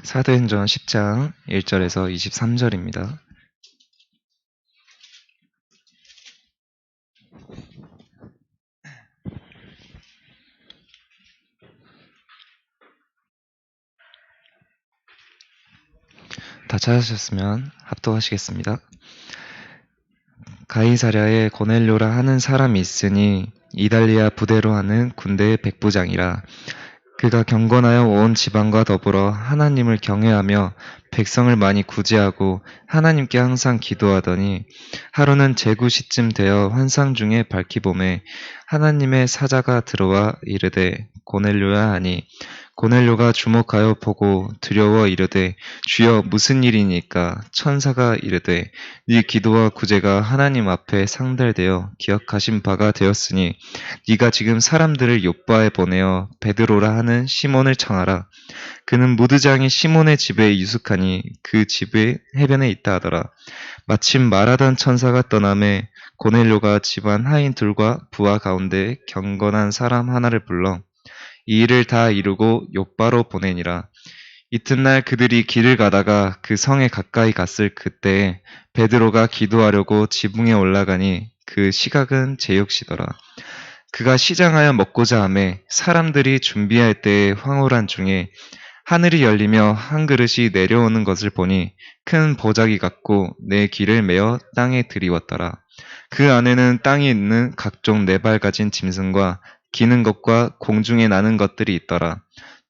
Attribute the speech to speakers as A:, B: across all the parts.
A: 사도행전 10장 1절에서 23절입니다. 다 찾으셨으면 합독하시겠습니다. 가이사랴에 고넬료라 하는 사람이 있으니 이달리아 부대로 하는 군대의 백부장이라. 그가 경건하여 온 지방과 더불어 하나님을 경외하며 백성을 많이 구제하고 하나님께 항상 기도하더니 하루는 제구시쯤 되어 환상 중에 밝히 보매 하나님의 사자가 들어와 이르되 고넬료야 하니 고넬료가 주목하여 보고 두려워 이르되 주여 무슨 일이니까? 천사가 이르되 네 기도와 구제가 하나님 앞에 상달되어 기억하신 바가 되었으니 네가 지금 사람들을 욥바에 보내어 베드로라 하는 시몬을 청하라. 그는 무드장이 시몬의 집에 유숙하니 그 집의 해변에 있다 하더라. 마침 말하던 천사가 떠나매 고넬료가 집안 하인 둘과 부하 가운데 경건한 사람 하나를 불러 이 일을 다 이루고 욥바로 보내니라. 이튿날 그들이 길을 가다가 그 성에 가까이 갔을 그때에 베드로가 기도하려고 지붕에 올라가니 그 시각은 제육시더라. 그가 시장하여 먹고자 하매 사람들이 준비할 때에 황홀한 중에 하늘이 열리며 한 그릇이 내려오는 것을 보니 큰 보자기 같고 내 길을 메어 땅에 들이웠더라. 그 안에는 땅에 있는 각종 네 발 가진 짐승과 기는 것과 공중에 나는 것들이 있더라.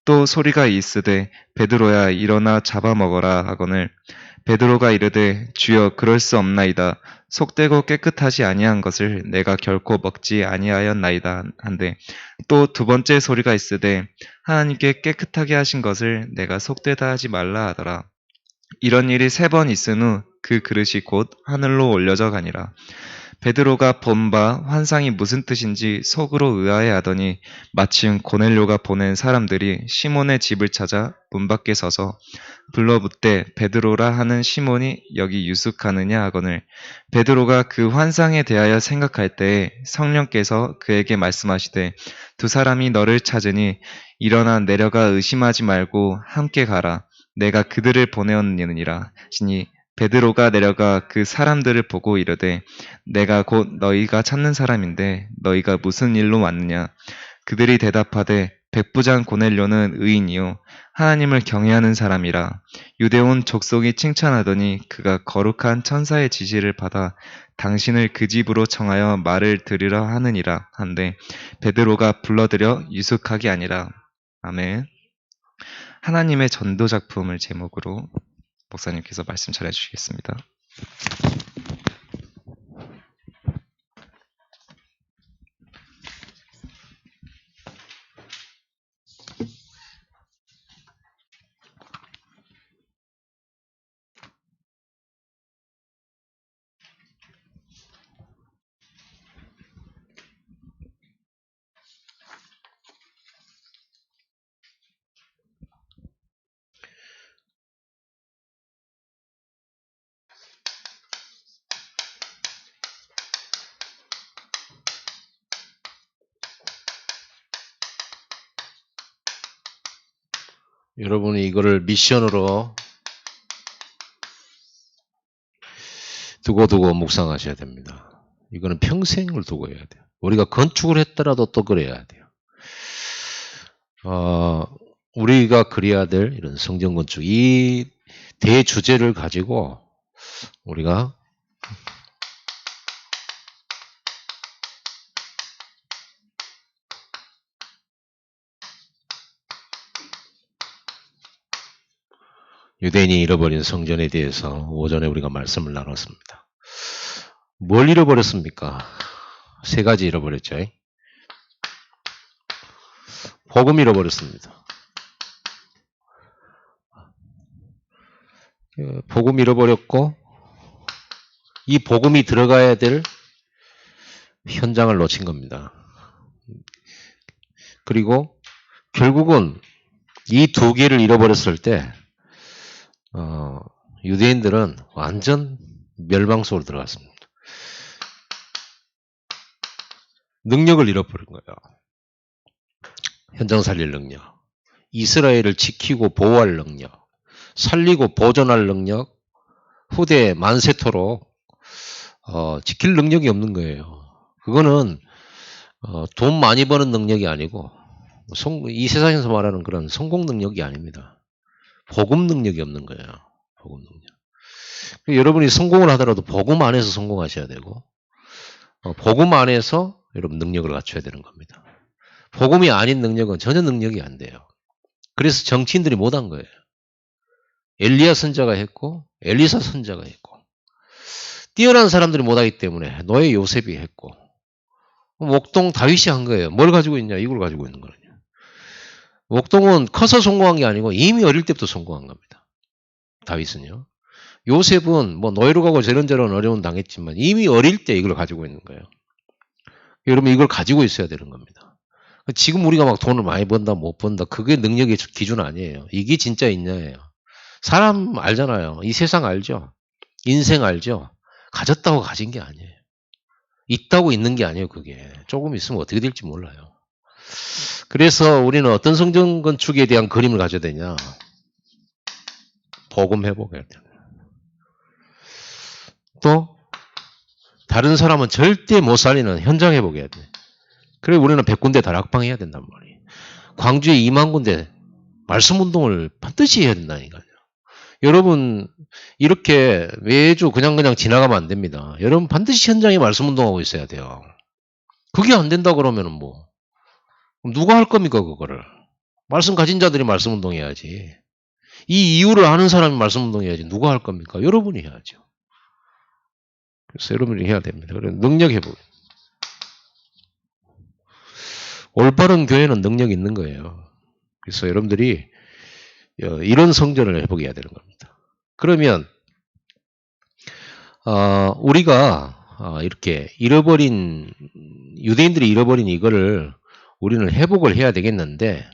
A: 또 소리가 있으되 베드로야 일어나 잡아먹어라 하거늘 베드로가 이르되 주여 그럴 수 없나이다. 속되고 깨끗하지 아니한 것을 내가 결코 먹지 아니하였나이다 한데 또 두 번째 소리가 있으되 하나님께 깨끗하게 하신 것을 내가 속되다 하지 말라 하더라. 이런 일이 3번 있은 후 그 그릇이 곧 하늘로 올려져 가니라. 베드로가 본 바 환상이 무슨 뜻인지 속으로 의아해하더니 마침 고넬료가 보낸 사람들이 시몬의 집을 찾아 문 밖에 서서 불러묻되 베드로라 하는 시몬이 여기 유숙하느냐 하거늘 베드로가 그 환상에 대하여 생각할 때에 성령께서 그에게 말씀하시되 두 사람이 너를 찾으니 일어나 내려가 의심하지 말고 함께 가라. 내가 그들을 보내었느니라 하시니 베드로가 내려가 그 사람들을 보고 이르되 내가 곧 너희가 찾는 사람인데 너희가 무슨 일로 왔느냐? 그들이 대답하되 백부장 고넬료는 의인이요 하나님을 경외하는 사람이라. 유대온 족속이 칭찬하더니 그가 거룩한 천사의 지시를 받아 당신을 그 집으로 청하여 말을 들으려 하느니라 한데 베드로가 불러들여 유숙하기 아니라. 아멘. 하나님의 전도 작품을 제목으로 목사님께서 말씀 전해 주시겠습니다.
B: 여러분이 이거를 미션으로 두고 묵상하셔야 됩니다. 이거는 평생을 두고 해야 돼요. 우리가 건축을 했더라도 또 그래야 돼요. 우리가 그려야 될 이런 성전 건축, 이 대주제를 가지고 우리가 유대인이 잃어버린 성전에 대해서 오전에 우리가 말씀을 나눴습니다. 뭘 잃어버렸습니까? 3가지 잃어버렸죠. 복음 잃어버렸습니다. 복음 잃어버렸고 이 복음이 들어가야 될 현장을 놓친 겁니다. 그리고 결국은 이 2개를 잃어버렸을 때 유대인들은 완전 멸망 속으로 들어갔습니다. 능력을 잃어버린 거예요. 현장 살릴 능력. 이스라엘을 지키고 보호할 능력. 살리고 보존할 능력, 후대 만세토록 지킬 능력이 없는 거예요. 그거는 돈 많이 버는 능력이 아니고 이 세상에서 말하는 그런 성공 능력이 아닙니다. 복음 능력이 없는 거예요. 복음 능력. 여러분이 성공을 하더라도 복음 안에서 성공하셔야 되고 복음 안에서 여러분 능력을 갖춰야 되는 겁니다. 복음이 아닌 능력은 전혀 능력이 안 돼요. 그래서 정치인들이 못한 거예요. 엘리야 선자가 했고 엘리사 선자가 했고 뛰어난 사람들이 못하기 때문에 노예 요셉이 했고 목동 다윗이 한 거예요. 뭘 가지고 있냐? 이걸 가지고 있는 거예요. 목동은 커서 성공한 게 아니고 이미 어릴 때부터 성공한 겁니다. 다윗은요. 요셉은 뭐 노예로 가고 저런저런 어려움 당했지만 이미 어릴 때 이걸 가지고 있는 거예요. 여러분 이걸 가지고 있어야 되는 겁니다. 지금 우리가 막 돈을 많이 번다 못 번다 그게 능력의 기준 아니에요. 이게 진짜 있냐예요. 사람 알잖아요. 이 세상 알죠. 인생 알죠. 가졌다고 가진 게 아니에요. 있다고 있는 게 아니에요. 그게 조금 있으면 어떻게 될지 몰라요. 그래서 우리는 어떤 성전 건축에 대한 그림을 가져야 되냐. 복음 회복해야 돼요. 또 다른 사람은 절대 못 살리는 현장 회복해야 돼. 그래 우리는 100군데 다락방 해야 된단 말이에요. 광주에 2만 군데 말씀 운동을 반드시 해야 된다니까요. 여러분 이렇게 매주 그냥 지나가면 안 됩니다. 여러분 반드시 현장에 말씀 운동하고 있어야 돼요. 그게 안 된다 그러면은 뭐 누가 할 겁니까 그거를. 말씀 가진 자들이 말씀 운동해야지. 이 이유를 아는 사람이 말씀 운동해야지. 누가 할 겁니까? 여러분이 해야죠. 그래서 여러분이 해야 됩니다. 그래서 능력 회복. 올바른 교회는 능력이 있는 거예요. 그래서 여러분들이 이런 성전을 회복해야 되는 겁니다. 그러면 우리가 이렇게 잃어버린 유대인들이 잃어버린 이거를 우리는 회복을 해야 되겠는데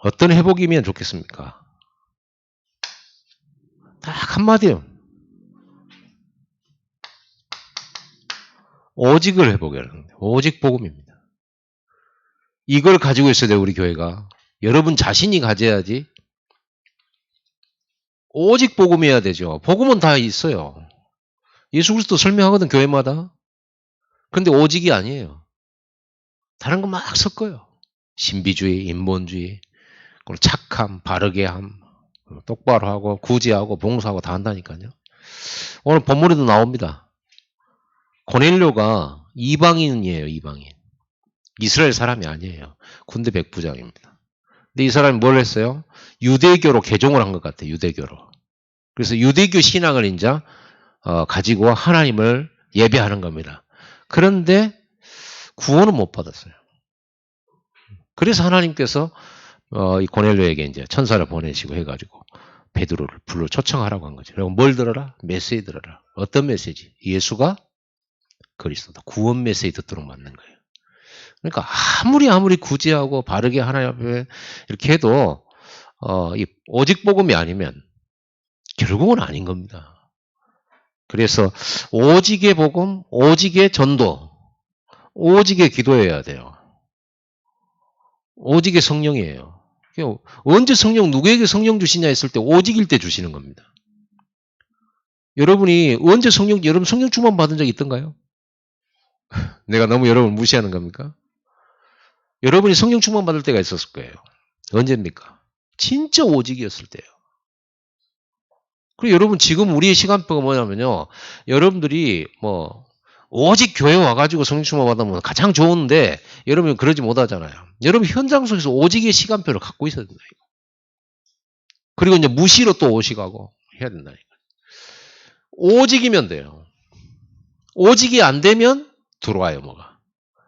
B: 어떤 회복이면 좋겠습니까? 딱 한마디요. 오직을 회복해야 하는 거예요. 오직 복음입니다. 이걸 가지고 있어야 돼요, 우리 교회가. 여러분 자신이 가져야지. 오직 복음해야 되죠. 복음은 다 있어요. 예수 그리스도 설명하거든, 교회마다. 근데 오직이 아니에요. 다른 거 막 섞어요. 신비주의, 인본주의, 착함, 바르게 함, 똑바로 하고, 구제하고, 봉사하고 다 한다니까요. 오늘 본문에도 나옵니다. 고넬료가 이방인이에요, 이방인. 이스라엘 사람이 아니에요. 군대 백부장입니다. 근데 이 사람이 뭘 했어요? 유대교로 개종을 한 것 같아요, 유대교로. 그래서 유대교 신앙을 이제 가지고 하나님을 예배하는 겁니다. 그런데 구원은 못 받았어요. 그래서 하나님께서 이 고넬료에게 이제 천사를 보내시고 해가지고 베드로를 불러 초청하라고 한 거죠. 그리고 뭘 들어라? 메시지 들어라. 어떤 메시지? 예수가 그리스도다. 구원 메시지 듣도록 만든 거예요. 그러니까 아무리 구제하고 바르게 하나님 앞에 이렇게 해도 이 오직 복음이 아니면 결국은 아닌 겁니다. 그래서 오직의 복음, 오직의 전도, 오직의 기도해야 돼요. 오직의 성령이에요. 언제 성령, 누구에게 성령 주시냐 했을 때 오직일 때 주시는 겁니다. 여러분이 언제 여러분 성령 충만 받은 적 있던가요? 내가 너무 여러분을 무시하는 겁니까? 여러분이 성령 충만 받을 때가 있었을 거예요. 언제입니까? 진짜 오직이었을 때예요. 그리고 여러분 지금 우리의 시간표가 뭐냐면요. 여러분들이 오직 교회 와가지고 성령 충만 받으면 가장 좋은데 여러분이 그러지 못하잖아요. 여러분 현장 속에서 오직의 시간표를 갖고 있어야 된다. 그리고 이제 무시로 또 오직하고 해야 된다니까. 오직이면 돼요. 오직이 안 되면 들어와요, 뭐가.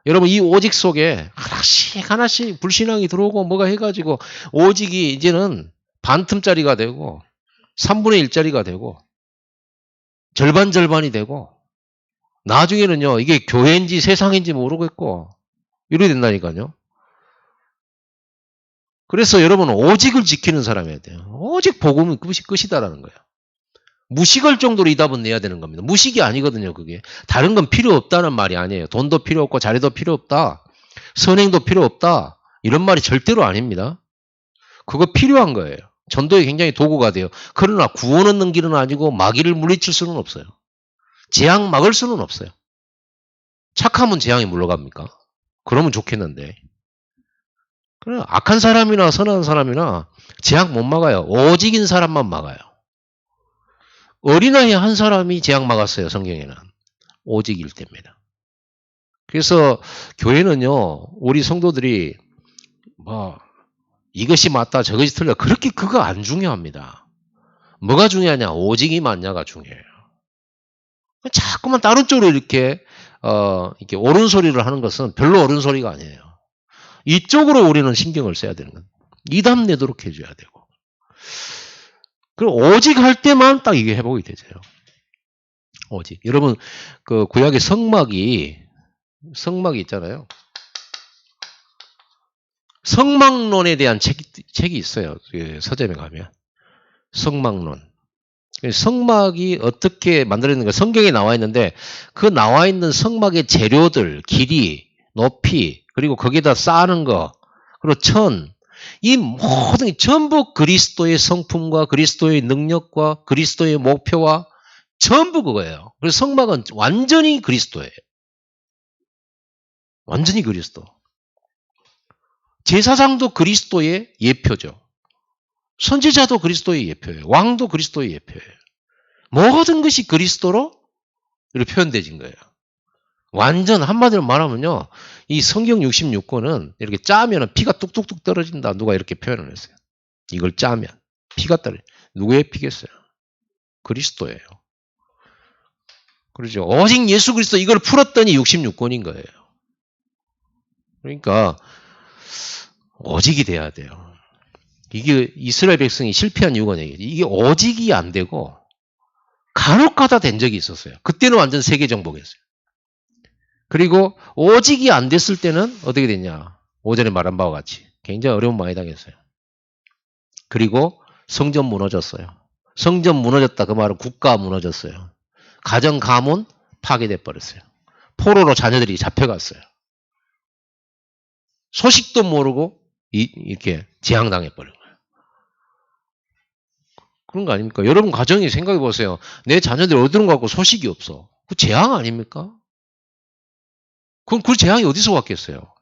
B: 여러분 이 오직 속에 하나씩 불신앙이 들어오고 뭐가 해가지고 오직이 이제는 반틈짜리가 되고 3분의 1짜리가 되고 절반이 되고 나중에는요 이게 교회인지 세상인지 모르겠고 이렇게 된다니까요. 그래서 여러분은 오직을 지키는 사람이어야 돼요. 오직 복음은 끝이다라는 거예요. 무식할 정도로 이 답은 내야 되는 겁니다. 무식이 아니거든요, 그게. 다른 건 필요 없다는 말이 아니에요. 돈도 필요 없고 자리도 필요 없다. 선행도 필요 없다. 이런 말이 절대로 아닙니다. 그거 필요한 거예요. 전도에 굉장히 도구가 돼요. 그러나 구원 얻는 길은 아니고 마귀를 물리칠 수는 없어요. 재앙 막을 수는 없어요. 착하면 재앙이 물러갑니까? 그러면 좋겠는데. 그래, 악한 사람이나 선한 사람이나 재앙 못 막아요. 오직인 사람만 막아요. 어린아이 한 사람이 재앙 막았어요. 성경에는. 오직일 때입니다. 그래서 교회는요. 우리 성도들이 뭐 이것이 맞다 저것이 틀려 그렇게 그거 안 중요합니다. 뭐가 중요하냐? 오직이 맞냐가 중요해요. 자꾸만 다른 쪽으로 이렇게 이렇게 옳은 소리를 하는 것은 별로 옳은 소리가 아니에요. 이쪽으로 우리는 신경을 써야 되는 거예요. 이담 내도록 해줘야 되고. 그리고 오직 할 때만 딱 이게 회복이 되죠. 오직. 여러분 그 구약의 성막이 있잖아요. 성막론에 대한 책이 있어요. 그 서점에 가면. 성막론. 성막이 어떻게 만들어졌는가 성경에 나와 있는데 그 나와 있는 성막의 재료들, 길이, 높이, 그리고 거기다 쌓는 거, 그리고 이 모든 게 전부 그리스도의 성품과 그리스도의 능력과 그리스도의 목표와 전부 그거예요. 그래서 성막은 완전히 그리스도예요. 완전히 그리스도. 제사장도 그리스도의 예표죠. 선지자도 그리스도의 예표예요. 왕도 그리스도의 예표예요. 모든 것이 그리스도로 이렇게 표현되진 거예요. 완전 한마디로 말하면요. 이 성경 66권은 이렇게 짜면 피가 뚝뚝뚝 떨어진다. 누가 이렇게 표현을 했어요. 이걸 짜면 피가 떨어져. 누구의 피겠어요? 그리스도예요. 그렇죠. 오직 예수 그리스도 이걸 풀었더니 66권인 거예요. 그러니까 오직이 돼야 돼요. 이게 이스라엘 백성이 실패한 이유가 이게 오직이 안 되고 간혹가다 된 적이 있었어요. 그때는 완전 세계 정복이었어요. 그리고 오직이 안 됐을 때는 어떻게 됐냐. 오전에 말한 바와 같이 굉장히 어려움 많이 당했어요. 그리고 성전 무너졌어요. 성전 무너졌다 그 말은 국가 무너졌어요. 가정 가문 파괴돼 버렸어요. 포로로 자녀들이 잡혀갔어요. 소식도 모르고 이렇게 재앙당해 버린 거예요. 그런 거 아닙니까? 여러분 가정이 생각해 보세요. 내 자녀들 어디로 가고 소식이 없어. 그 재앙 아닙니까? 그럼 그 재앙이 어디서 왔겠어요?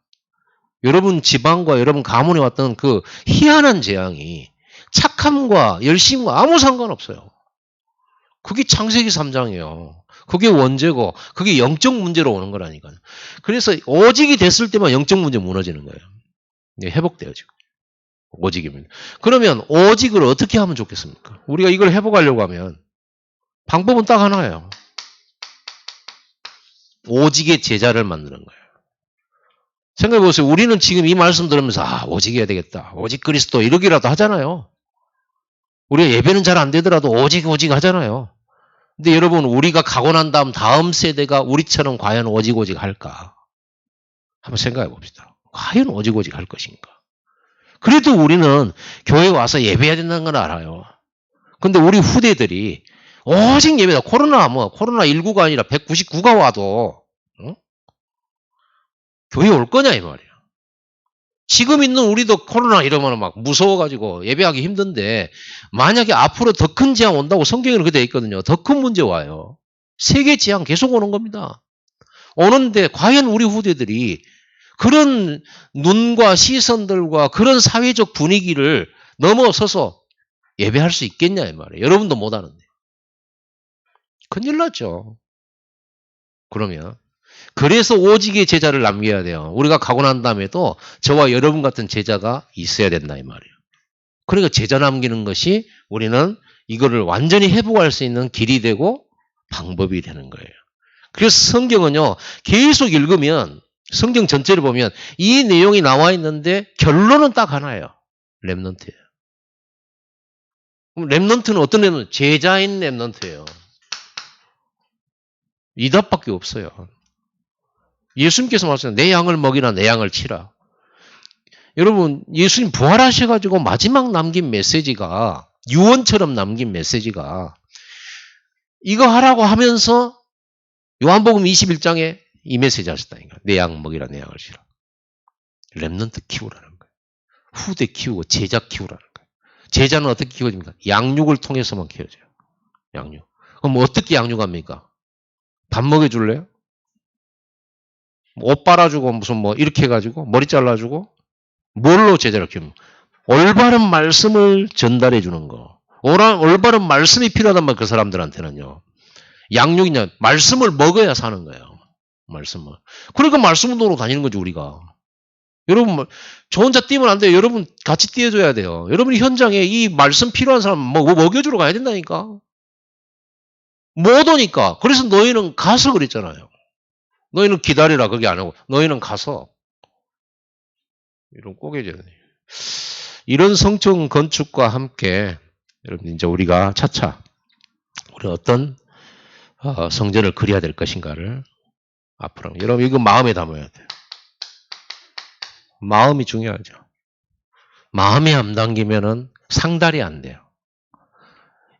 B: 여러분 집안과 여러분 가문에 왔던 그 희한한 재앙이 착함과 열심과 아무 상관없어요. 그게 창세기 3장이에요. 그게 원죄고 그게 영적 문제로 오는 거라니까요. 그래서 오직이 됐을 때만 영적 문제 무너지는 거예요. 회복돼요 지금. 오직입니다. 그러면 오직을 어떻게 하면 좋겠습니까? 우리가 이걸 회복하려고 하면 방법은 딱 하나예요. 오직의 제자를 만드는 거예요. 생각해보세요. 우리는 지금 이 말씀 들으면서 오직 해야 되겠다. 오직 그리스도 이러기라도 하잖아요. 우리가 예배는 잘 안 되더라도 오직 하잖아요. 근데 여러분 우리가 가고 난 다음 세대가 우리처럼 과연 오직 할까? 한번 생각해 봅시다. 과연 오직 할 것인가? 그래도 우리는 교회 와서 예배해야 된다는 걸 알아요. 근데 우리 후대들이 오직 예배다. 코로나19가 아니라 199가 와도 교회 올 거냐 이 말이야. 지금 있는 우리도 코로나 이러면 막 무서워가지고 예배하기 힘든데 만약에 앞으로 더 큰 재앙 온다고 성경에는 그렇게 돼 있거든요. 더 큰 문제 와요. 세계 재앙 계속 오는 겁니다. 오는데 과연 우리 후대들이 그런 눈과 시선들과 그런 사회적 분위기를 넘어서서 예배할 수 있겠냐 이 말이에요. 여러분도 못하는데. 큰일 났죠. 그러면 그래서 오직의 제자를 남겨야 돼요. 우리가 가고 난 다음에도 저와 여러분 같은 제자가 있어야 된다 이 말이에요. 그러니까 제자 남기는 것이 우리는 이거를 완전히 회복할 수 있는 길이 되고 방법이 되는 거예요. 그래서 성경은요. 계속 읽으면 성경 전체를 보면 이 내용이 나와 있는데 결론은 딱 하나예요. 렘넌트예요. 그럼 렘넌트는 어떤 렘넌트? 제자인 렘넌트예요. 이 답밖에 없어요. 예수님께서 말씀하셨어요. 내 양을 먹이라 내 양을 치라. 여러분 예수님 부활하셔가지고 마지막 남긴 메시지가 유언처럼 남긴 메시지가 이거 하라고 하면서 요한복음 21장에 이 메시지 하셨다니까. 내 양 먹이라 내 양을 치라. 렘넌트 키우라는 거예요. 후대 키우고 제자 키우라는 거예요. 제자는 어떻게 키워집니까? 양육을 통해서만 키워져요. 양육. 그럼 어떻게 양육합니까? 밥 먹여줄래요? 옷 빨아주고 무슨 뭐 이렇게 해가지고 머리 잘라주고 뭘로 제자를 키웁니까? 올바른 말씀을 전달해 주는 거. 올바른 말씀이 필요하단 말이에요. 그 사람들한테는요. 양육이냐 말씀을 먹어야 사는 거예요. 말씀을. 그러니까 말씀 운동으로 다니는 거죠 우리가. 여러분 저 혼자 뛰면 안 돼요. 여러분 같이 뛰어줘야 돼요. 여러분이 현장에 이 말씀 필요한 사람 먹여주러 가야 된다니까. 못 오니까. 그래서 너희는 가서 그랬잖아요. 너희는 기다리라 그게 안 하고 너희는 가서 이런 꼬개져야 돼요. 이런 성청 건축과 함께 여러분 이제 우리가 차차 우리 어떤 성전을 그려야 될 것인가를 앞으로 여러분 이거 마음에 담아야 돼요. 마음이 중요하죠. 마음에 안 담기면은 상달이 안 돼요.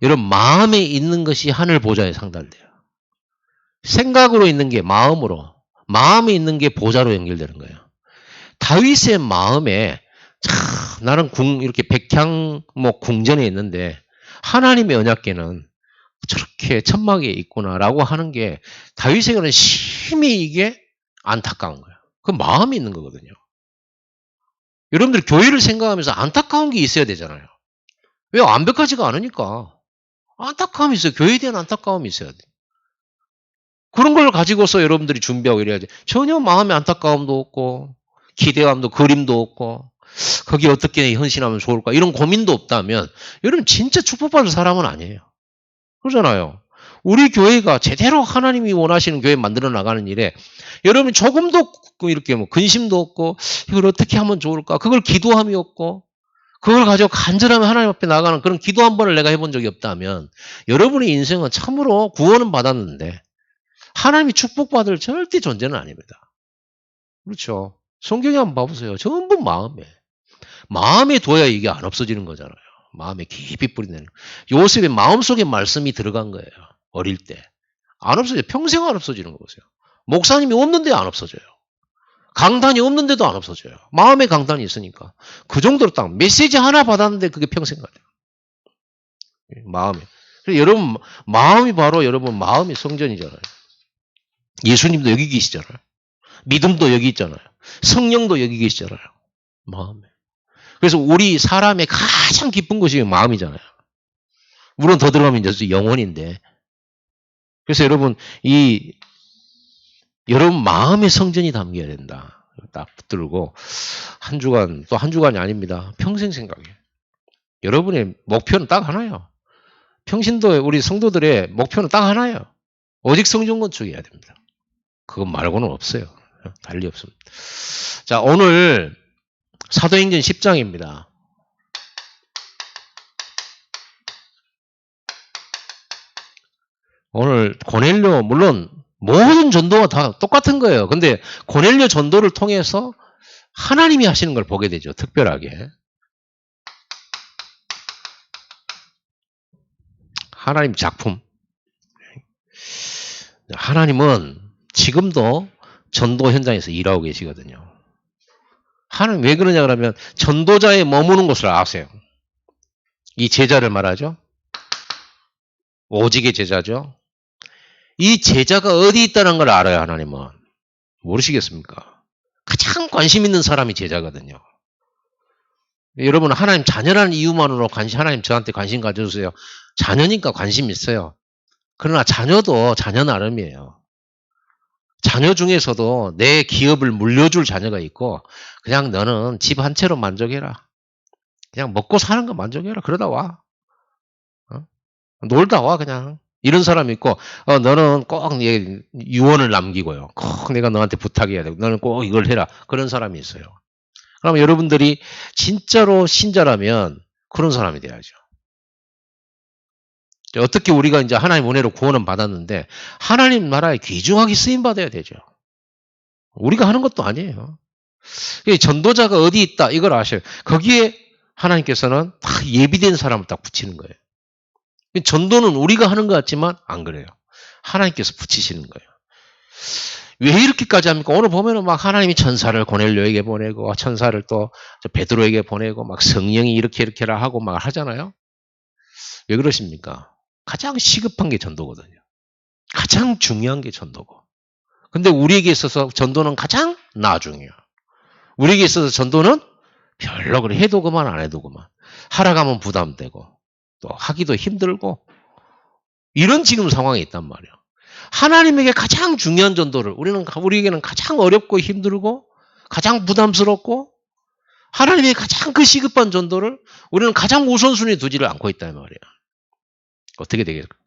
B: 여러분 마음에 있는 것이 하늘 보좌에 상달돼요. 생각으로 있는 게 마음으로, 마음에 있는 게 보좌로 연결되는 거예요. 다윗의 마음에 나는 이렇게 백향 궁전에 있는데 하나님의 언약궤는 저렇게 천막에 있구나라고 하는 게 다윗에게는 심히 이게 안타까운 거예요. 그 마음이 있는 거거든요. 여러분들 교회를 생각하면서 안타까운 게 있어야 되잖아요. 왜 완벽하지가 않으니까. 안타까움이 있어요. 교회에 대한 안타까움이 있어야 돼. 그런 걸 가지고서 여러분들이 준비하고 이래야지. 전혀 마음에 안타까움도 없고 기대감도 그림도 없고 거기 어떻게 헌신하면 좋을까 이런 고민도 없다면 여러분 진짜 축복받을 사람은 아니에요. 그러잖아요. 우리 교회가 제대로 하나님이 원하시는 교회 만들어 나가는 일에 여러분 조금도 이렇게 근심도 없고 이걸 어떻게 하면 좋을까 그걸 기도함이 없고 그걸 가지고 간절하게 하나님 앞에 나가는 그런 기도 한 번을 내가 해본 적이 없다면 여러분의 인생은 참으로 구원은 받았는데 하나님이 축복받을 절대 존재는 아닙니다. 그렇죠. 성경에 한번 봐보세요. 전부 마음에 둬야 이게 안 없어지는 거잖아요. 마음에 깊이 뿌리내는. 요셉의 마음속에 말씀이 들어간 거예요. 어릴 때. 안 없어져요. 평생 안 없어지는 거 보세요. 목사님이 없는데 안 없어져요. 강단이 없는데도 안 없어져요. 마음에 강단이 있으니까. 그 정도로 딱 메시지 하나 받았는데 그게 평생 가요. 마음에. 그래서 여러분 마음이 바로 여러분 마음이 성전이잖아요. 예수님도 여기 계시잖아요. 믿음도 여기 있잖아요. 성령도 여기 계시잖아요. 마음에. 그래서 우리 사람의 가장 기쁜 것이 마음이잖아요. 물론 더 들어가면 이제 영혼인데. 그래서 여러분 여러분 마음의 성전이 담겨야 된다. 딱 붙들고 한 주간 또 한 주간이 아닙니다. 평생 생각해. 여러분의 목표는 딱 하나예요. 평신도의 우리 성도들의 목표는 딱 하나예요. 오직 성전 건축해야 됩니다. 그것 말고는 없어요. 달리 없습니다. 자, 오늘 사도행전 10장입니다. 오늘 고넬료 물론 모든 전도가 다 똑같은 거예요. 근데 고넬료 전도를 통해서 하나님이 하시는 걸 보게 되죠. 특별하게. 하나님 작품. 하나님은 지금도 전도 현장에서 일하고 계시거든요. 하나님 왜 그러냐 그러면 전도자의 머무는 곳을 아세요. 이 제자를 말하죠. 오직의 제자죠. 이 제자가 어디 있다는 걸 알아요. 하나님은. 모르시겠습니까? 가장 관심 있는 사람이 제자거든요. 여러분 하나님 자녀라는 이유만으로 하나님 저한테 관심 가져주세요. 자녀니까 관심 있어요. 그러나 자녀도 자녀 나름이에요. 자녀 중에서도 내 기업을 물려줄 자녀가 있고 그냥 너는 집 한 채로 만족해라. 그냥 먹고 사는 거 만족해라. 그러다 와. 놀다 와 그냥. 이런 사람이 있고 너는 꼭 유언을 남기고요. 꼭 내가 너한테 부탁해야 되고 너는 꼭 이걸 해라. 그런 사람이 있어요. 그럼 여러분들이 진짜로 신자라면 그런 사람이 돼야죠. 어떻게 우리가 이제 하나님 은혜로 구원은 받았는데 하나님 나라에 귀중하게 쓰임 받아야 되죠. 우리가 하는 것도 아니에요. 전도자가 어디 있다 이걸 아셔요. 거기에 하나님께서는 다 예비된 사람을 딱 붙이는 거예요. 전도는 우리가 하는 것 같지만 안 그래요. 하나님께서 붙이시는 거예요. 왜 이렇게까지 합니까? 오늘 보면은 막 하나님이 천사를 고넬료에게 보내고 천사를 또 베드로에게 보내고 막 성령이 이렇게라 하고 막 하잖아요. 왜 그러십니까? 가장 시급한 게 전도거든요. 가장 중요한 게 전도고. 근데 우리에게 있어서 전도는 가장 나중이야. 우리에게 있어서 전도는 별로 그래. 해도 그만 안 해도 그만. 하러 가면 부담되고 또 하기도 힘들고 이런 지금 상황에 있단 말이야. 하나님에게 가장 중요한 전도를 우리에게는 가장 어렵고 힘들고 가장 부담스럽고 하나님의 가장 그 시급한 전도를 우리는 가장 우선순위에 두지를 않고 있단 말이야. 어떻게 되겠을까?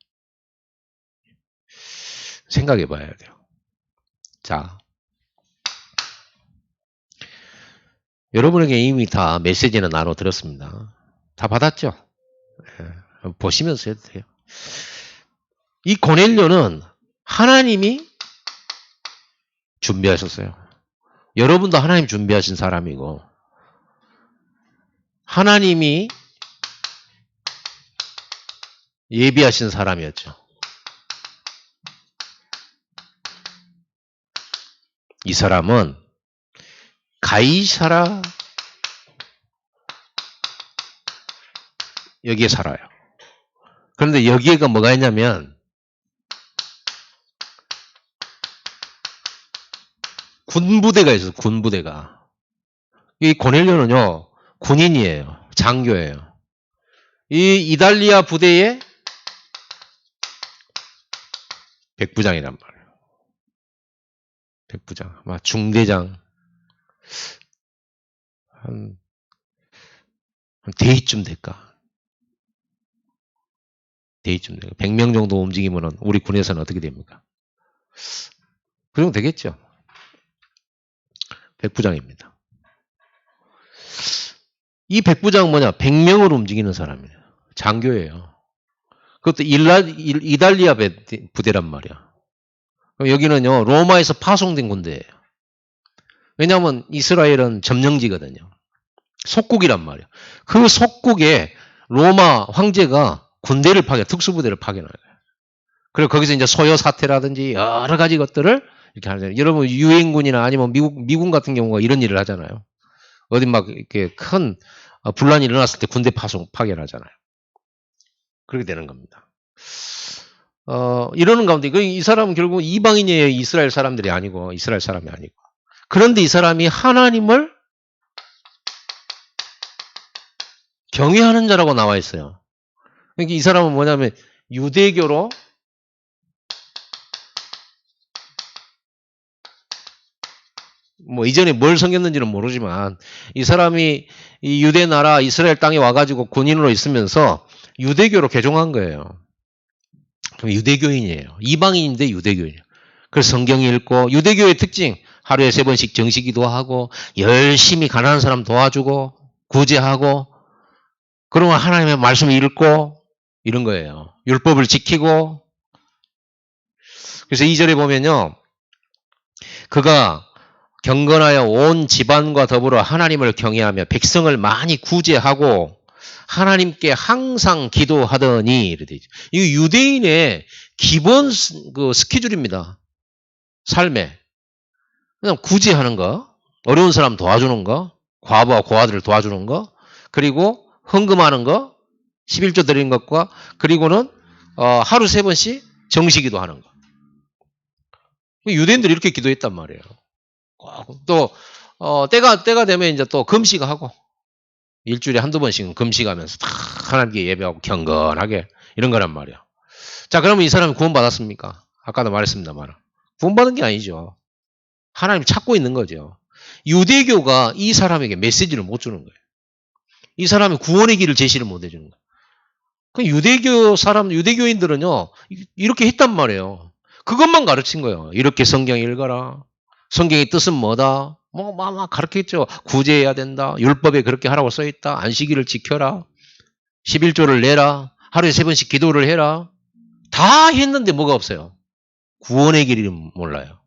B: 생각해 봐야 돼요. 자, 여러분에게 이미 다 메시지는 나눠 드렸습니다. 다 받았죠? 예, 보시면서 해도 돼요. 이 고넬료는 하나님이 준비하셨어요. 여러분도 하나님 준비하신 사람이고 하나님이 예비하신 사람이었죠. 이 사람은 가이사라 여기에 살아요. 그런데 여기에가 뭐가 있냐면 군부대가 있어요. 군부대가. 이 고넬료는요. 군인이에요. 장교예요. 이 이달리아 부대의 백부장이란 말이에요. 백부장. 아마 중대장. 한 대위쯤 될까? 대위쯤 될까? 100명 정도 움직이면 우리 군에서는 어떻게 됩니까? 그 정도 되겠죠. 백부장입니다. 이 백부장은 뭐냐? 100명을 움직이는 사람이에요. 장교예요. 그것도 이달리아 부대란 말이야. 여기는요, 로마에서 파송된 군대예요. 왜냐하면 이스라엘은 점령지거든요. 속국이란 말이에요. 그 속국에 로마 황제가 군대를 특수부대를 파견해요. 그리고 거기서 이제 소요 사태라든지 여러 가지 것들을 이렇게 하잖아요. 여러분 유엔군이나 아니면 미군 같은 경우가 이런 일을 하잖아요. 어디 막 이렇게 큰 분란이 일어났을 때 군대 파견하잖아요. 그렇게 되는 겁니다. 이러는 가운데 이 사람은 결국 이방인이에요. 이스라엘 사람들이 아니고 이스라엘 사람이 아니고. 그런데 이 사람이 하나님을 경외하는 자라고 나와 있어요. 그러니까 이 사람은 뭐냐면 유대교로 뭐 이전에 뭘 섬겼는지는 모르지만 이 사람이 이 유대 나라 이스라엘 땅에 와가지고 군인으로 있으면서 유대교로 개종한 거예요. 그럼 유대교인이에요. 이방인인데 유대교인이에요. 그래서 성경 읽고 유대교의 특징 하루에 3번씩 정시기도 하고 열심히 가난한 사람 도와주고 구제하고 그러면 하나님의 말씀을 읽고 이런 거예요. 율법을 지키고 그래서 2절에 보면요. 그가 경건하여 온 집안과 더불어 하나님을 경외하며 백성을 많이 구제하고 하나님께 항상 기도하더니 이렇게 되죠. 이거 유대인의 기본 그 스케줄입니다. 삶에 그냥 구제하는 거, 어려운 사람 도와주는 거, 과부와 고아들을 도와주는 거, 그리고 헌금하는 거, 11조 드리는 것과 그리고는 하루 3번씩 정시기도 하는 거. 유대인들이 이렇게 기도했단 말이에요. 또 때가 되면 이제 또 금식하고 일주일에 한두 번씩은 금식하면서 다 하나님께 예배하고 경건하게 이런 거란 말이야. 자, 그러면 이 사람이 구원받았습니까? 아까도 말했습니다만 구원받은 게 아니죠. 하나님 찾고 있는 거죠. 유대교가 이 사람에게 메시지를 못 주는 거예요. 이 사람이 구원의 길을 제시를 못 해주는 거예요. 그 유대교인들은요 이렇게 했단 말이에요. 그것만 가르친 거예요. 이렇게 성경 읽어라. 성경의 뜻은 뭐다? 막 가르쳤죠. 구제해야 된다. 율법에 그렇게 하라고 써있다. 안식일을 지켜라. 11조를 내라. 하루에 3번씩 기도를 해라. 다 했는데 뭐가 없어요. 구원의 길을 몰라요.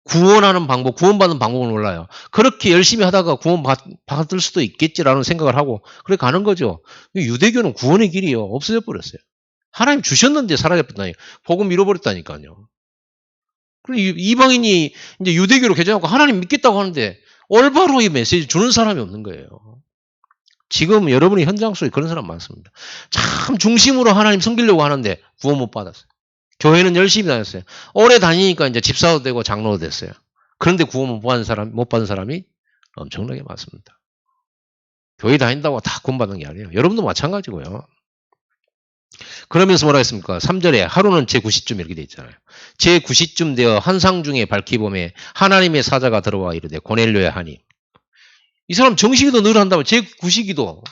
B: 구원하는 방법, 구원받는 방법을 몰라요. 그렇게 열심히 하다가 구원받을 수도 있겠지라는 생각을 하고 그렇게 가는 거죠. 유대교는 구원의 길이요. 없어져 버렸어요. 하나님 주셨는데 사라져버렸다니까. 복음 잃어버렸다니까요. 그리고 이방인이 이제 유대교로 개종하고 하나님 믿겠다고 하는데 올바로 이 메시지 주는 사람이 없는 거예요. 지금 여러분이 현장 속에 그런 사람 많습니다. 참 중심으로 하나님 섬기려고 하는데 구원 못 받았어요. 교회는 열심히 다녔어요. 오래 다니니까 이제 집사도 되고 장로도 됐어요. 그런데 구원 못 받은 사람이 엄청나게 많습니다. 교회 다닌다고 다 구원 받는 게 아니에요. 여러분도 마찬가지고요. 그러면서 뭐라 했습니까? 3절에 하루는 제9시쯤 이렇게 돼 있잖아요. 제9시쯤 되어 환상 중에 밝히봄에 하나님의 사자가 들어와 이르되 고넬료야 하니. 이 사람 정식기도 늘 한다고. 제9시기도.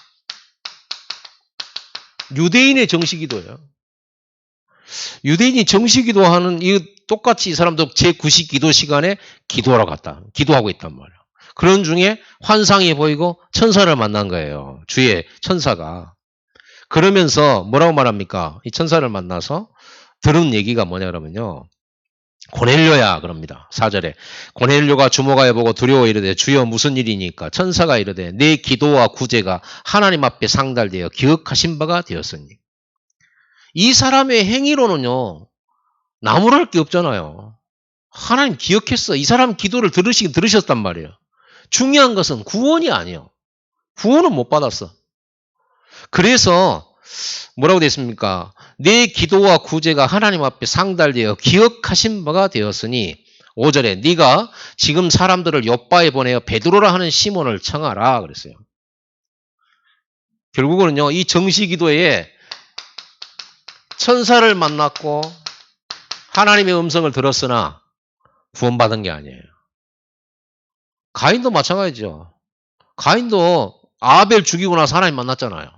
B: 유대인의 정식기도예요. 유대인이 정식기도 하는 이 똑같이 이 사람도 제9시기도 시간에 기도하러 갔다. 기도하고 있단 말이에요. 그런 중에 환상이 보이고 천사를 만난 거예요. 주의 천사가. 그러면서 뭐라고 말합니까? 이 천사를 만나서 들은 얘기가 뭐냐 그러면요. 고넬료야 그럽니다. 4절에 고넬료가 주목하여 보고 두려워 이르되 주여 무슨 일이니까 천사가 이르되 내 기도와 구제가 하나님 앞에 상달되어 기억하신 바가 되었으니. 이 사람의 행위로는요. 나무랄 게 없잖아요. 하나님 기억했어. 이 사람 기도를 들으셨단 말이에요. 중요한 것은 구원이 아니에요. 구원은 못 받았어. 그래서 뭐라고 되어 있습니까? 내 기도와 구제가 하나님 앞에 상달되어 기억하신 바가 되었으니 5절에 네가 지금 사람들을 욥바에 보내어 베드로라 하는 시몬을 청하라 그랬어요. 결국은요. 이 정시기도에 천사를 만났고 하나님의 음성을 들었으나 구원받은 게 아니에요. 가인도 마찬가지죠. 가인도 아벨 죽이고 나서 하나님 만났잖아요.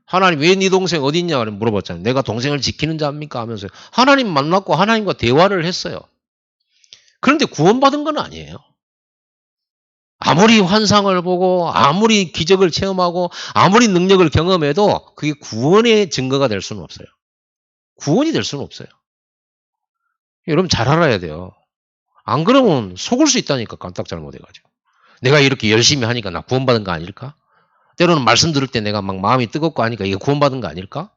B: 하나님 왜 네 동생 어디 있냐 물어봤잖아요. 내가 동생을 지키는 자입니까 하면서 하나님 만났고 하나님과 대화를 했어요. 그런데 구원받은 건 아니에요. 아무리 환상을 보고 아무리 기적을 체험하고 아무리 능력을 경험해도 그게 구원의 증거가 될 수는 없어요. 구원이 될 수는 없어요. 여러분 잘 알아야 돼요. 안 그러면 속을 수 있다니까 깜짝 잘못해가지고. 내가 이렇게 열심히 하니까 나 구원받은 거 아닐까? 때로는 말씀 들을 때 내가 막 마음이 뜨겁고 하니까 이게 구원받은 거 아닐까?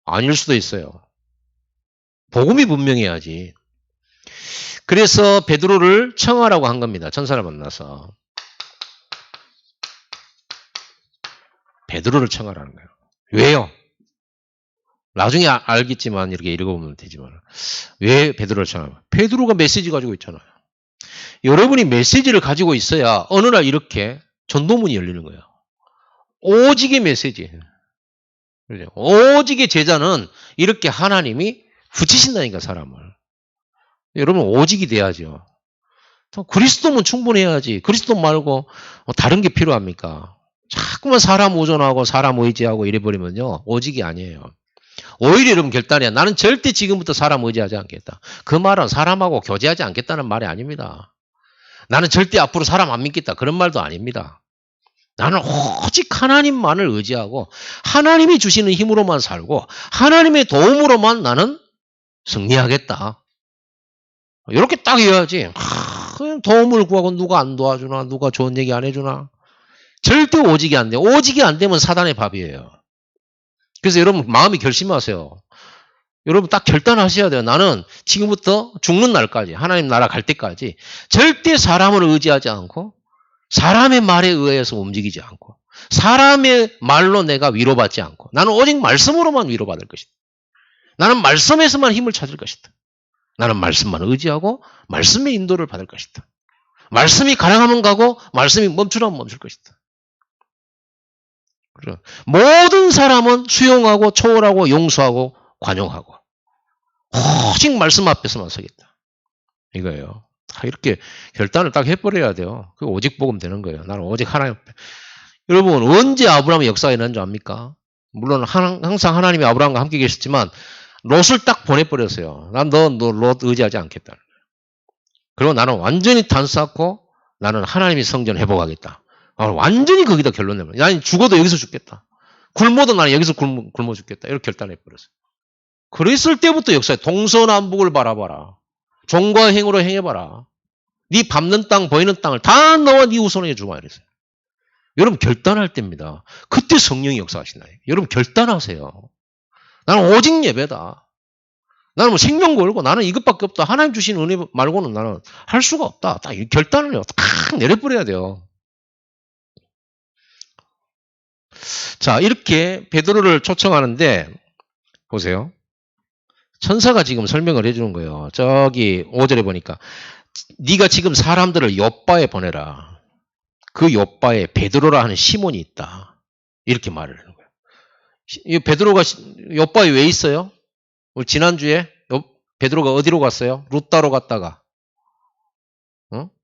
B: 아닐 수도 있어요. 복음이 분명해야지. 그래서 베드로를 청하라고 한 겁니다. 천사를 만나서. 베드로를 청하라는 거예요. 왜요? 나중에 알겠지만 이렇게 읽어보면 되지만 왜 베드로를 청하냐? 베드로가 메시지 가지고 있잖아요. 여러분이 메시지를 가지고 있어야 어느 날 이렇게 전도문이 열리는 거예요. 오직의 메시지. 오직의 제자는 이렇게 하나님이 붙이신다니까 사람을. 여러분 오직이 돼야죠. 그리스도면 충분해야지. 그리스도 말고 다른 게 필요합니까? 자꾸만 사람 의존하고 사람 의지하고 이래버리면요. 오직이 아니에요. 오히려 여러분 결단이야. 나는 절대 지금부터 사람 의지하지 않겠다. 그 말은 사람하고 교제하지 않겠다는 말이 아닙니다. 나는 절대 앞으로 사람 안 믿겠다. 그런 말도 아닙니다. 나는 오직 하나님만을 의지하고 하나님이 주시는 힘으로만 살고 하나님의 도움으로만 나는 승리하겠다. 이렇게 딱 해야지. 그냥 도움을 구하고 누가 안 도와주나 누가 좋은 얘기 안 해주나. 절대 오직이 안 돼. 오직이 안 되면 사단의 밥이에요. 그래서 여러분 마음이 결심하세요. 여러분 딱 결단하셔야 돼요. 나는 지금부터 죽는 날까지 하나님 나라 갈 때까지 절대 사람을 의지하지 않고 사람의 말에 의해서 움직이지 않고 사람의 말로 내가 위로받지 않고 나는 오직 말씀으로만 위로받을 것이다. 나는 말씀에서만 힘을 찾을 것이다. 나는 말씀만 의지하고 말씀의 인도를 받을 것이다. 말씀이 가능하면 가고 말씀이 멈추라면 멈출 것이다. 모든 사람은 수용하고 초월하고 용서하고 관용하고 오직 말씀 앞에서만 서겠다. 이거예요. 이렇게 결단을 딱 해버려야 돼요. 그 오직 복음 되는 거예요. 나는 오직 하나님 앞에. 여러분 언제 아브라함의 역사가 일어난 줄 압니까? 물론 항상 하나님이 아브라함과 함께 계셨지만 롯을 딱 보내버렸어요. 난 너 롯 의지하지 않겠다. 그리고 나는 완전히 단쌓고 나는 하나님의 성전 회복하겠다. 완전히 거기다 결론 내버려. 나는 죽어도 여기서 죽겠다. 굶어도 나는 여기서 굶어 죽겠다. 이렇게 결단해버렸어요. 그랬을 때부터 역사에 동서남북을 바라봐라. 종과 행으로 행해봐라. 네 밟는 땅 보이는 땅을 다 너와 네 후손에게 주마 이랬어요. 여러분 결단할 때입니다. 그때 성령이 역사하신다. 여러분 결단하세요. 나는 오직 예배다. 나는 뭐 생명 걸고 나는 이것밖에 없다. 하나님 주신 은혜 말고는 나는 할 수가 없다. 딱 이 결단을 딱 내려버려야 돼요. 자, 이렇게 베드로를 초청하는데 보세요. 천사가 지금 설명을 해주는 거예요. 저기 5절에 보니까 네가 지금 사람들을 욥바에 보내라. 그 욥바에 베드로라 하는 시몬이 있다. 이렇게 말을 하는 거예요. 이 베드로가 욥바에 왜 있어요? 우리 지난주에 베드로가 어디로 갔어요? 룻다로 갔다가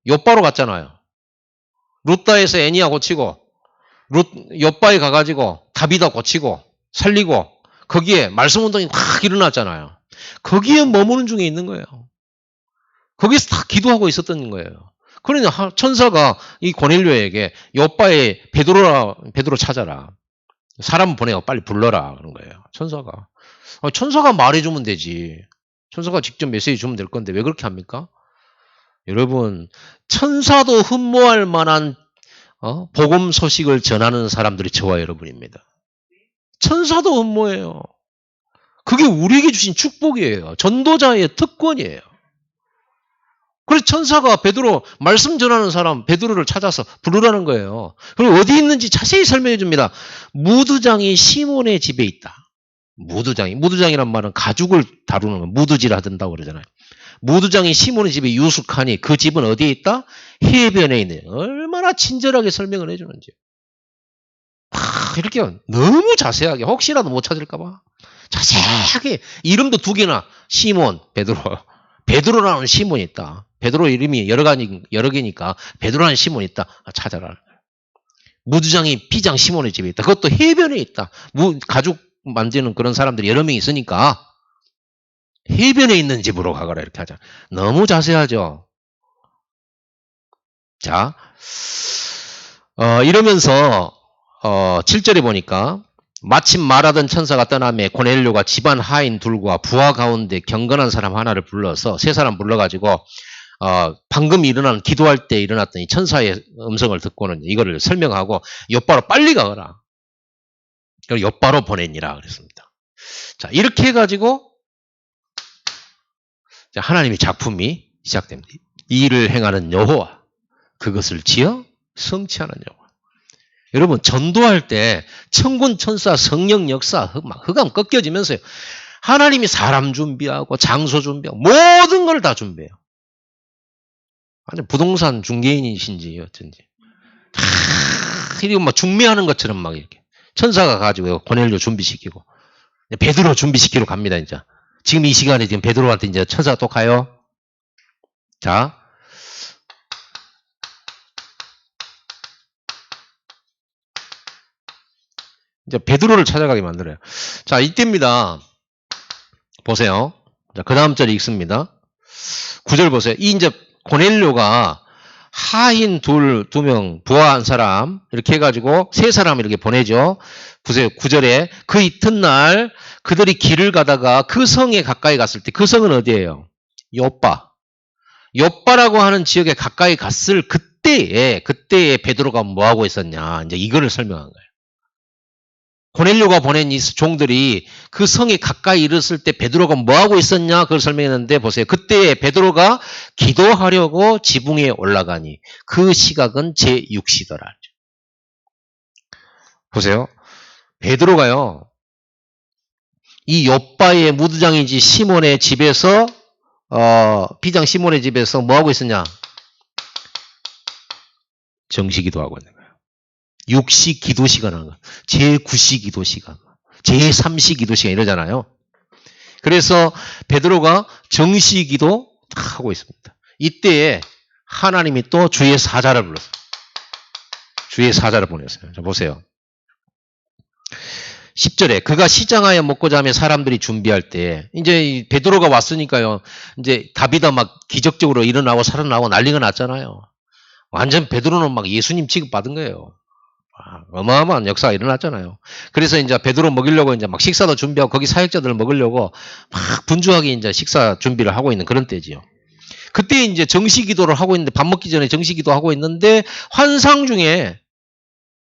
B: 욥바로 갔잖아요. 룻다에서 애니야 고치고 욥바에 가가지고 다비다 고치고 살리고 거기에 말씀 운동이 확 일어났잖아요. 거기에 머무는 중에 있는 거예요. 거기서 다 기도하고 있었던 거예요. 그러니 천사가 이 고넬료에게 욥바에 베드로 찾아라. 사람 보내고 빨리 불러라 그런 거예요. 천사가 말해주면 되지. 천사가 직접 메시지 주면 될 건데 왜 그렇게 합니까? 여러분 천사도 흠모할 만한 복음 소식을 전하는 사람들이 저와 여러분입니다. 천사도 흠모해요. 그게 우리에게 주신 축복이에요. 전도자의 특권이에요. 그래서 천사가 베드로 말씀 전하는 사람 베드로를 찾아서 부르라는 거예요. 그리고 어디 있는지 자세히 설명해 줍니다. 무두장이 시몬의 집에 있다. 무두장이란 말은 가죽을 다루는 거, 무두질 하든다고 그러잖아요. 무두장이 시몬의 집에 유숙하니 그 집은 어디에 있다? 해변에 있네. 얼마나 친절하게 설명을 해주는지. 이렇게 너무 자세하게 혹시라도 못 찾을까 봐 자세하게 이름도 2개나 시몬, 베드로라는 시몬이 있다. 베드로 이름이 여러 개니까 베드로라는 시몬이 있다. 찾아라. 무두장이 피장 시몬의 집에 있다. 그것도 해변에 있다. 가죽 만지는 그런 사람들이 여러 명 있으니까 해변에 있는 집으로 가거라 이렇게 하자. 너무 자세하죠. 자, 이러면서 7절에 보니까 마침 말하던 천사가 떠나매 고넬료가 집안 하인 둘과 부하 가운데 경건한 사람 하나를 불러서 3사람 불러가지고 방금 일어난 기도할 때 일어났던 이 천사의 음성을 듣고는 이거를 설명하고 욥바로 빨리 가거라. 그걸 욥바로 보내니라 그랬습니다. 자, 이렇게 해가지고 하나님의 작품이 시작됩니다. 이 일을 행하는 여호와, 그것을 지어 성취하는 여호와. 여러분 전도할 때 천군 천사 성령 역사 흑암 꺾여지면서요. 하나님이 사람 준비하고 장소 준비하고 모든 걸 다 준비해요. 아니 부동산 중개인이신지 어쩐지 이거 막 중매하는 것처럼 막 이렇게 천사가 가지고 고넬료 준비시키고 베드로 준비시키러 갑니다. 이제 지금 이 시간에 지금 베드로한테 이제 천사가 또 가요. 자. 이제 베드로를 찾아가게 만들어요. 자, 이때입니다. 보세요. 자, 그 다음 절에 읽습니다. 9절 보세요. 이 이제 고넬료가 하인 두 명, 부하 한 사람, 이렇게 해가지고 3사람 이렇게 보내죠. 보세요. 9절에 그 이튿날 그들이 길을 가다가 그 성에 가까이 갔을 때, 그 성은 어디예요? 욥바라고 하는 지역에 가까이 갔을 그때에 베드로가 뭐 하고 있었냐. 이제 이거를 설명한 거예요. 고넬료가 보낸 이 종들이 그 성에 가까이 이르렀을 때 베드로가 뭐하고 있었냐 그걸 설명했는데 보세요. 그때 베드로가 기도하려고 지붕에 올라가니 그 시각은 제6시더라. 보세요. 베드로가요. 이 욥바의 무두장이지 시몬의 집에서 피장 시몬의 집에서 뭐하고 있었냐. 정시 기도하고 있는 거예요. 6시 기도 시간 하는 거. 제9시 기도 시간. 제3시 기도 시간 이러잖아요. 그래서 베드로가 정시 기도 하고 있습니다. 이때에 하나님이 또 주의 사자를 불렀어요. 주의 사자를 보냈어요. 자, 보세요. 10절에 그가 시장하여 먹고자 하며 사람들이 준비할 때 이제 베드로가 왔으니까요. 이제 다비다 막 기적적으로 일어나고 살아나고 난리가 났잖아요. 완전 베드로는 막 예수님 취급받은 거예요. 어마어마한 역사가 일어났잖아요. 그래서 이제 베드로 먹이려고 이제 막 식사도 준비하고 거기 사역자들 먹이려고 막 분주하게 이제 식사 준비를 하고 있는 그런 때지요. 그때 이제 정시 기도를 하고 있는데 밥 먹기 전에 정시 기도 하고 있는데 환상 중에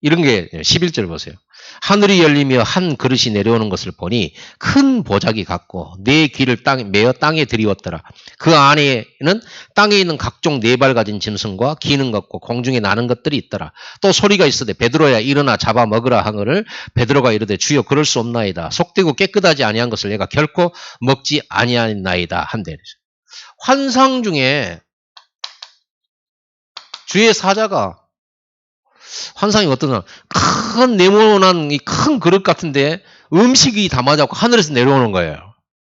B: 이런 게 11절 보세요. 하늘이 열리며 한 그릇이 내려오는 것을 보니 큰 보자기 같고 네 귀를 메어 땅에 들이웠더라. 그 안에는 땅에 있는 각종 네 발 가진 짐승과 기는 것과 공중에 나는 것들이 있더라. 또 소리가 있으되 베드로야 일어나 잡아 먹으라 하거늘 베드로가 이르되 주여 그럴 수 없나이다. 속되고 깨끗하지 아니한 것을 내가 결코 먹지 아니하나이다 한대. 환상 중에 주의 사자가 환상이 어떠냐. 큰 네모난 이 큰 그릇 같은데 음식이 담아져서 하늘에서 내려오는 거예요.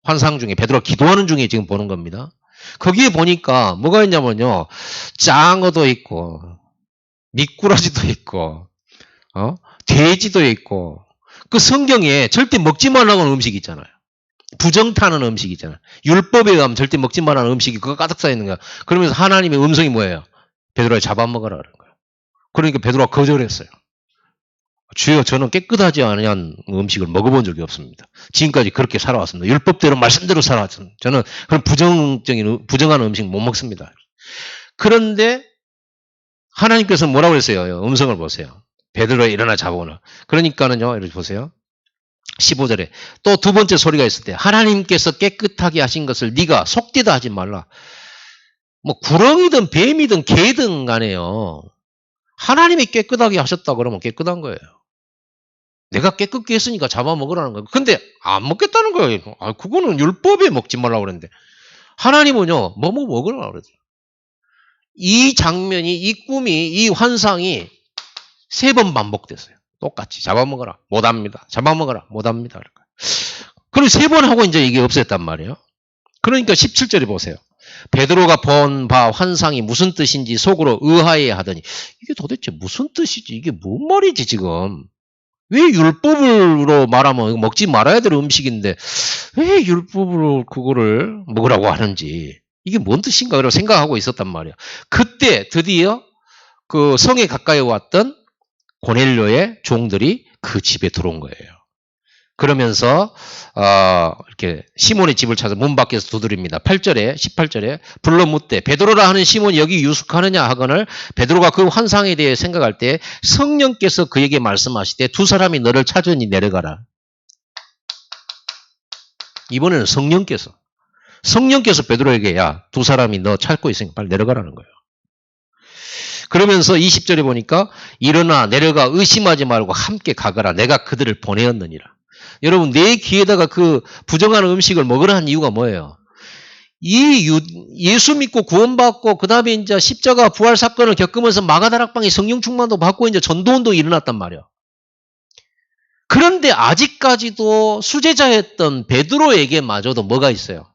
B: 환상 중에 베드로가 기도하는 중에 지금 보는 겁니다. 거기에 보니까 뭐가 있냐면요. 짱어도 있고 미꾸라지도 있고 돼지도 있고 그 성경에 절대 먹지 말라고 하는 음식이 있잖아요. 부정타는 음식이 있잖아요. 율법에 의하면 절대 먹지 말라는 음식이 그거 가득 차 있는 거야. 그러면서 하나님의 음성이 뭐예요? 베드로야 잡아먹어라 그런 거예요. 그러니까 베드로가 거절했어요. 주여 저는 깨끗하지 않은 음식을 먹어본 적이 없습니다. 지금까지 그렇게 살아왔습니다. 율법대로 말씀대로 살아왔습니다. 저는 그런 부정한 음식 못 먹습니다. 그런데 하나님께서 뭐라고 그랬어요? 음성을 보세요. 베드로야 일어나 잡아오라. 그러니까는요. 이렇게 보세요. 15절에 또 두 번째 소리가 있을 때 하나님께서 깨끗하게 하신 것을 네가 속되다 하지 말라. 뭐 구렁이든 뱀이든 개든 간에요. 하나님이 깨끗하게 하셨다 그러면 깨끗한 거예요. 내가 깨끗게 했으니까 잡아먹으라는 거예요. 근데 안 먹겠다는 거예요. 그거는 율법에 먹지 말라고 그랬는데 하나님은요. 뭐 먹으라고 그랬어요. 이 장면이 이 꿈이 이 환상이 3번 반복됐어요. 똑같이 잡아먹어라. 못합니다. 잡아먹어라. 못합니다. 그리고 3번 하고 이제 이게 없었단 말이에요. 그러니까 17절에 보세요. 베드로가 본 바 환상이 무슨 뜻인지 속으로 의아해 하더니 이게 도대체 무슨 뜻이지? 이게 뭔 말이지 지금? 왜 율법으로 말하면 먹지 말아야 될 음식인데 왜 율법으로 그거를 먹으라고 하는지 이게 뭔 뜻인가 라고 생각하고 있었단 말이에요. 그때 드디어 그 성에 가까이 왔던 고넬료의 종들이 그 집에 들어온 거예요. 그러면서 이렇게 시몬의 집을 찾아 문 밖에서 두드립니다. 18절에 불러 묻되 베드로라 하는 시몬이 여기 유숙하느냐 하거늘 베드로가 그 환상에 대해 생각할 때 성령께서 그에게 말씀하시되 두 사람이 너를 찾으니 내려가라. 이번에는 성령께서 베드로에게 야, 두 사람이 너 찾고 있으니까 빨리 내려가라는 거예요. 그러면서 20절에 보니까 일어나 내려가 의심하지 말고 함께 가거라. 내가 그들을 보내었느니라. 여러분 내 귀에다가 그 부정한 음식을 먹으라 한 이유가 뭐예요? 예수 믿고 구원받고 그 다음에 이제 십자가 부활 사건을 겪으면서 마가다락방에 성령 충만도 받고 이제 전도운도 일어났단 말이에요. 그런데 아직까지도 수제자였던 베드로에게마저도 뭐가 있어요?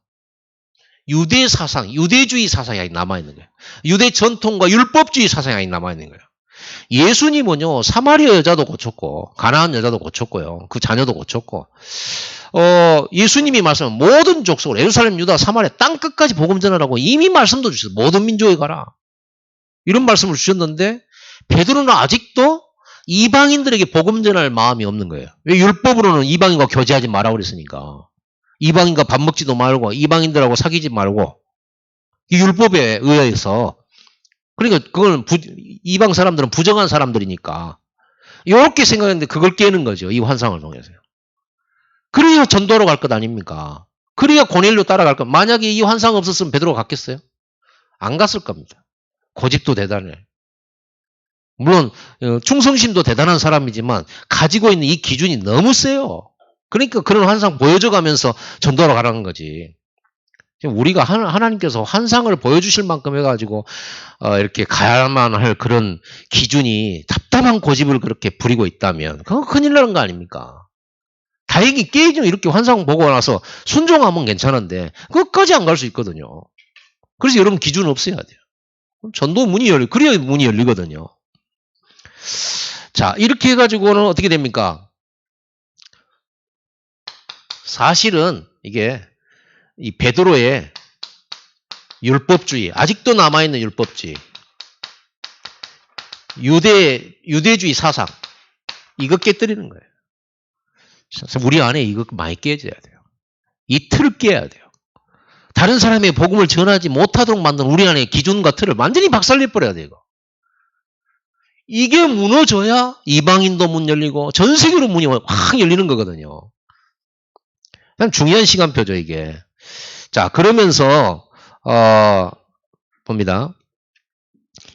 B: 유대 사상, 유대주의 사상이 남아있는 거예요. 유대 전통과 율법주의 사상이 남아있는 거예요. 예수님은요, 사마리아 여자도 고쳤고, 가나안 여자도 고쳤고요. 그 자녀도 고쳤고, 예수님이 말씀한 모든 족속으로, 예루살렘, 유다, 사마리아, 땅 끝까지 복음 전하라고 이미 말씀도 주셨어요. 모든 민족에 가라. 이런 말씀을 주셨는데, 베드로는 아직도 이방인들에게 복음 전할 마음이 없는 거예요. 왜 율법으로는 이방인과 교제하지 마라 그랬으니까. 이방인과 밥 먹지도 말고, 이방인들하고 사귀지 말고, 이 율법에 의해서 그러니까 그걸 이방 사람들은 부정한 사람들이니까 이렇게 생각했는데 그걸 깨는 거죠. 이 환상을 통해서요. 그래야 전도하러 갈 것 아닙니까? 그래야 고넬료 따라갈 것. 만약에 이 환상 없었으면 베드로가 갔겠어요? 안 갔을 겁니다. 고집도 대단해. 물론 충성심도 대단한 사람이지만 가지고 있는 이 기준이 너무 세요. 그러니까 그런 환상 보여줘가면서 전도하러 가라는 거지. 우리가 하나님께서 환상을 보여주실 만큼 해가지고 이렇게 가야만 할 그런 기준이 답답한 고집을 그렇게 부리고 있다면 그건 큰일 나는 거 아닙니까? 다행히 깨지면 이렇게 환상 보고 나서 순종하면 괜찮은데 끝까지 안 갈 수 있거든요. 그래서 여러분 기준 없어야 돼요. 전도 문이 그래야 문이 열리거든요. 자, 이렇게 해가지고는 어떻게 됩니까? 사실은 이게 이 베드로의 율법주의, 아직도 남아있는 율법주의, 유대주의 사상, 이거 깨뜨리는 거예요. 우리 안에 이거 많이 깨져야 돼요. 이 틀을 깨야 돼요. 다른 사람의 복음을 전하지 못하도록 만든 우리 안에 기준과 틀을 완전히 박살내버려야 돼요. 이거. 이게 무너져야 이방인도 문 열리고 전 세계로 문이 확 열리는 거거든요. 그냥 중요한 시간표죠, 이게. 자, 그러면서 봅니다.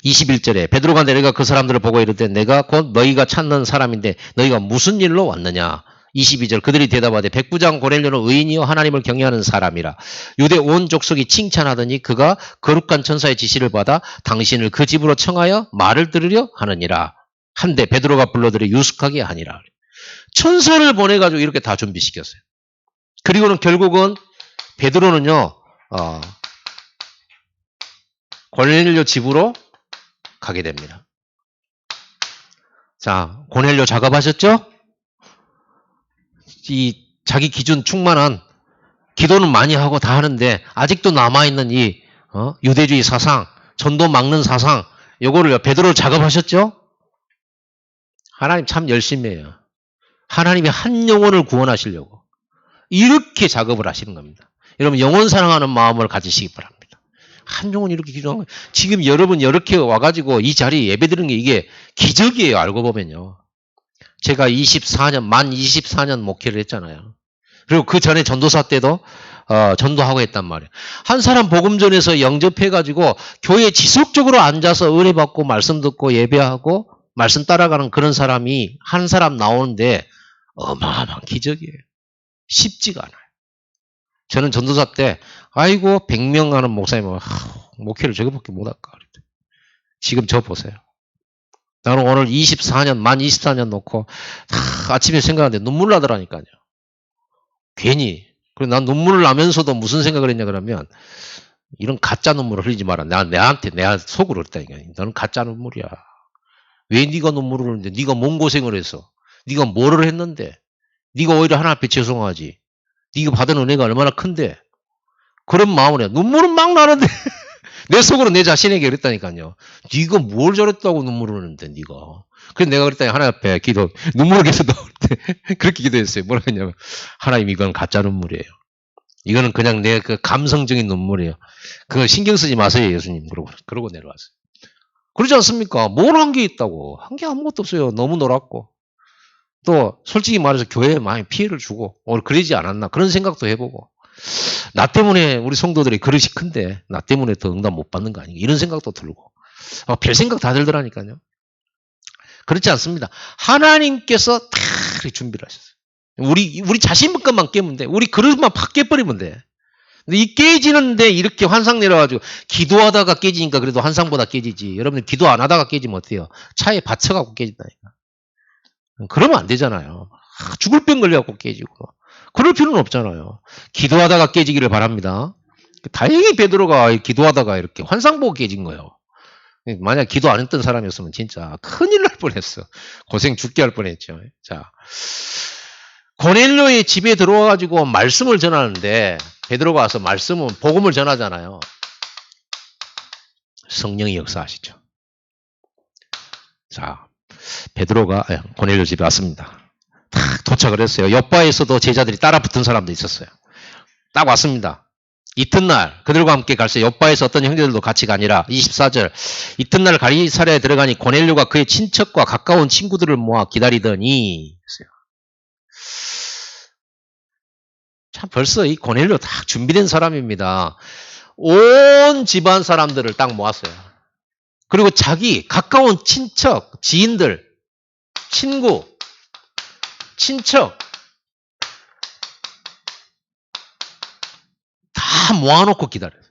B: 21절에 베드로가 내려가 그 사람들을 보고 이르되 내가 곧 너희가 찾는 사람인데 너희가 무슨 일로 왔느냐. 22절 그들이 대답하되 백부장 고넬료는 의인이요 하나님을 경외하는 사람이라. 유대 온 족속이 칭찬하더니 그가 거룩한 천사의 지시를 받아 당신을 그 집으로 청하여 말을 들으려 하느니라. 한데 베드로가 불러들여 유숙하게 하니라. 천사를 보내가지고 이렇게 다 준비시켰어요. 그리고는 결국은 베드로는요. 고넬료 집으로 가게 됩니다. 자, 고넬료 작업하셨죠? 이 자기 기준 충만한 기도는 많이 하고 다 하는데 아직도 남아있는 이 유대주의 사상, 전도 막는 사상, 요거를 베드로 작업하셨죠? 하나님 참 열심히 해요. 하나님이 한 영혼을 구원하시려고 이렇게 작업을 하시는 겁니다. 여러분 영혼 사랑하는 마음을 가지시기 바랍니다. 한 영혼 이렇게 기도하는 거예요. 지금 여러분 이렇게 와가지고 이 자리에 예배드리는 게 이게 기적이에요. 알고 보면요. 제가 만 24년 목회를 했잖아요. 그리고 그 전에 전도사 때도 전도하고 했단 말이에요. 한 사람 복음전에서 영접해가지고 교회에 지속적으로 앉아서 은혜 받고 말씀 듣고 예배하고 말씀 따라가는 그런 사람이 한 사람 나오는데 어마어마한 기적이에요. 쉽지가 않아요. 저는 전도사 때 아이고 100명 하는 목사님은 목회를 저거밖에 못할까 그랬더니 지금 저 보세요. 나는 오늘 만 24년 놓고 아침에 생각하는데 눈물 나더라니까요. 괜히. 그리고 난 눈물을 나면서도 무슨 생각을 했냐 그러면 이런 가짜 눈물을 흘리지 마라. 내가 속으로 그랬다니까. 너는 가짜 눈물이야. 왜 네가 눈물을 흘리는데 네가 뭔 고생을 해서 네가 뭐를 했는데 네가 오히려 하나님 앞에 죄송하지. 네가 받은 은혜가 얼마나 큰데 그런 마음을 해. 눈물은 막 나는데 내 속으로 내 자신에게 그랬다니까요. 네가 뭘 잘했다고 눈물을 흘리는데 네가. 그래서 내가 그랬더니 하나님 앞에 눈물을 계속 나올 때 그렇게 기도했어요. 뭐라 했냐면 하나님 이건 가짜 눈물이에요. 이거는 그냥 내 그 감성적인 눈물이에요. 그거 신경 쓰지 마세요 예수님. 그러고 내려왔어요. 그러지 않습니까? 뭘 한 게 있다고. 한 게 아무것도 없어요. 너무 놀았고. 또 솔직히 말해서 교회에 많이 피해를 주고 오늘 그러지 않았나 그런 생각도 해보고 나 때문에 우리 성도들이 그릇이 큰데 나 때문에 더 응답 못 받는 거 아닌가 이런 생각도 들고 별 생각 다 들더라니까요. 그렇지 않습니다. 하나님께서 다 준비를 하셨어요. 우리 자신 것만 깨면 돼. 우리 그릇만 팍 깨버리면 돼. 근데 이 깨지는데 이렇게 환상 내려가지고 기도하다가 깨지니까 그래도 환상보다 깨지지. 여러분들 기도 안 하다가 깨지면 어때요? 차에 받쳐갖고 깨진다니까. 그러면 안 되잖아요. 죽을 병 걸려갖고 깨지고. 그럴 필요는 없잖아요. 기도하다가 깨지기를 바랍니다. 다행히 베드로가 기도하다가 이렇게 환상 보고 깨진 거예요. 만약 기도 안 했던 사람이었으면 진짜 큰일 날 뻔했어. 고생 죽게 할 뻔했죠. 자, 고넬료의 집에 들어와가지고 말씀을 전하는데 베드로가 와서 복음을 전하잖아요. 성령이 역사하시죠. 자, 베드로가 고넬료 집에 왔습니다. 딱 도착을 했어요. 옆바에서도 제자들이 따라 붙은 사람도 있었어요. 딱 왔습니다. 이튿날 그들과 함께 갈새 옆바에서 어떤 형제들도 같이 가니라. 24절 이튿날 가이사랴에 들어가니 고넬료가 그의 친척과 가까운 친구들을 모아 기다리더니 참 벌써 이 고넬료 딱 준비된 사람입니다. 온 집안 사람들을 딱 모았어요. 그리고 자기 가까운 친척, 지인들, 친구, 친척 다 모아놓고 기다려요.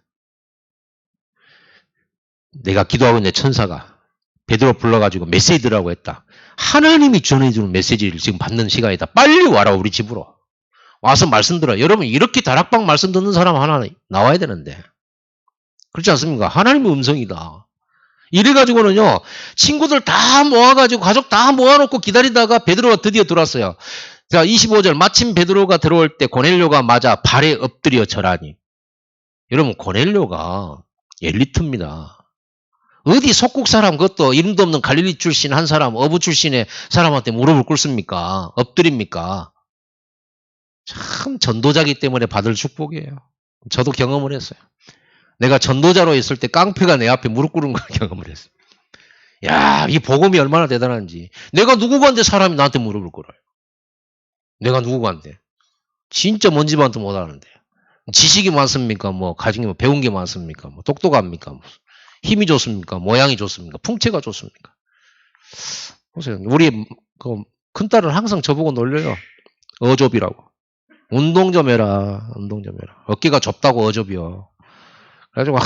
B: 내가 기도하고 있는 천사가 베드로 불러가지고 메시지라고 했다. 하나님이 전해주는 메시지를 지금 받는 시간이다. 빨리 와라 우리 집으로. 와서 말씀 들어. 여러분 이렇게 다락방 말씀 듣는 사람 하나 나와야 되는데. 그렇지 않습니까? 하나님의 음성이다. 이래가지고는요. 친구들 다 모아가지고 가족 다 모아놓고 기다리다가 베드로가 드디어 들어왔어요. 자 25절 마침 베드로가 들어올 때 고넬료가 맞아 발에 엎드려 절하니. 여러분 고넬료가 엘리트입니다. 어디 속국 사람 그것도 이름도 없는 갈릴리 출신 한 사람 어부 출신의 사람한테 무릎을 꿇습니까? 엎드립니까? 참 전도자기 때문에 받을 축복이에요. 저도 경험을 했어요. 내가 전도자로 있을 때 깡패가 내 앞에 무릎 꿇은 걸 경험을 했어요. 야, 이 복음이 얼마나 대단한지. 내가 누구간데 사람이 나한테 물어볼 거라. 내가 누구간데. 진짜 뭔 집안도 못 아는데. 지식이 많습니까? 뭐, 가진 게 배운 게 많습니까? 뭐, 똑똑합니까? 뭐, 힘이 좋습니까? 모양이 좋습니까? 풍채가 좋습니까? 보세요. 우리, 큰딸은 항상 저보고 놀려요. 어좁이라고. 운동 좀 해라. 운동 좀 해라. 어깨가 좁다고 어좁이요. 그래가지고,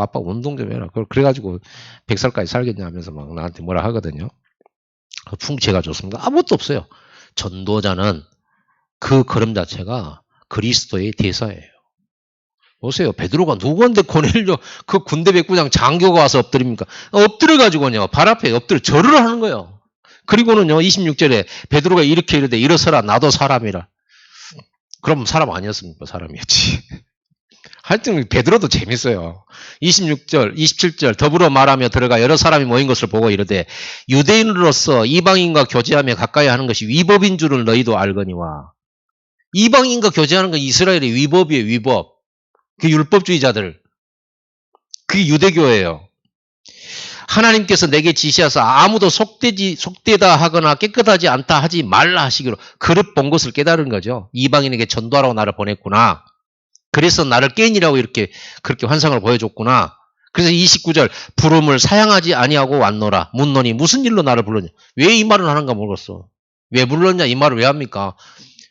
B: 아빠 운동 좀 해라. 그래가지고, 100살까지 살겠냐 하면서 막 나한테 뭐라 하거든요. 풍채가 좋습니다. 아무것도 없어요. 전도자는 그 걸음 자체가 그리스도의 대사예요. 보세요. 베드로가 누구한테 고넬료 그 군대 백부장 장교가 와서 엎드립니까? 엎드려가지고요. 발 앞에 엎드려 절을 하는 거예요. 그리고는요. 26절에 베드로가 이렇게 이르되 일어서라 나도 사람이라. 그럼 사람 아니었습니까? 사람이었지. 하여튼 베드로도 재밌어요. 26절, 27절 더불어 말하며 들어가 여러 사람이 모인 것을 보고 이르되 유대인으로서 이방인과 교제하며 가까이 하는 것이 위법인 줄을 너희도 알거니와. 이방인과 교제하는 건 이스라엘의 위법이에요. 위법. 그 율법주의자들. 그게 유대교예요. 하나님께서 내게 지시하사 아무도 속되다 하거나 깨끗하지 않다 하지 말라 하시기로 그릇 본 것을 깨달은 거죠. 이방인에게 전도하라고 나를 보냈구나. 그래서 나를 깨인이라고 이렇게 그렇게 환상을 보여줬구나. 그래서 29절 부름을 사양하지 아니하고 왔노라. 묻노니 무슨 일로 나를 불렀냐. 왜 이 말을 하는가 모르겠어. 왜 불렀냐 이 말을 왜 합니까.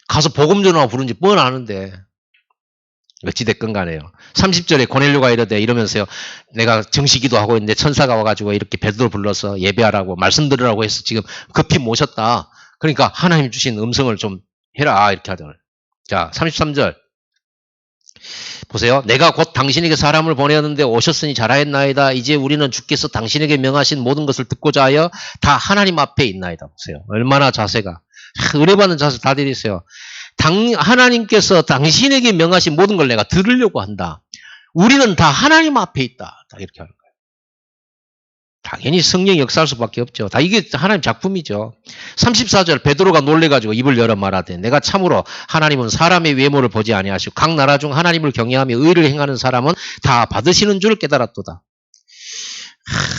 B: 가서 복음 전하고 부른지 뻔하는데 어찌됐건 간에요. 30절에 고넬료가 이러면서요. 내가 정시기도 하고 있는데 천사가 와가지고 이렇게 베드로 불러서 예배하라고 말씀드리라고 해서 지금 급히 모셨다. 그러니까 하나님 주신 음성을 좀 해라 이렇게 하잖아요. 자 33절 보세요. 내가 곧 당신에게 사람을 보내었는데 오셨으니 잘하였나이다. 이제 우리는 주께서 당신에게 명하신 모든 것을 듣고자 하여 다 하나님 앞에 있나이다. 보세요. 얼마나 자세가. 은혜받는 자세 다 드리세요. 하나님께서 당신에게 명하신 모든 걸 내가 들으려고 한다. 우리는 다 하나님 앞에 있다. 다 이렇게 하는 거예요. 당연히 성령이 역사할 수밖에 없죠. 다 이게 하나님 작품이죠. 34절 베드로가 놀래가지고 입을 열어 말하되 내가 참으로 하나님은 사람의 외모를 보지 아니하시고 각 나라 중 하나님을 경외하며 의를 행하는 사람은 다 받으시는 줄 깨달았도다.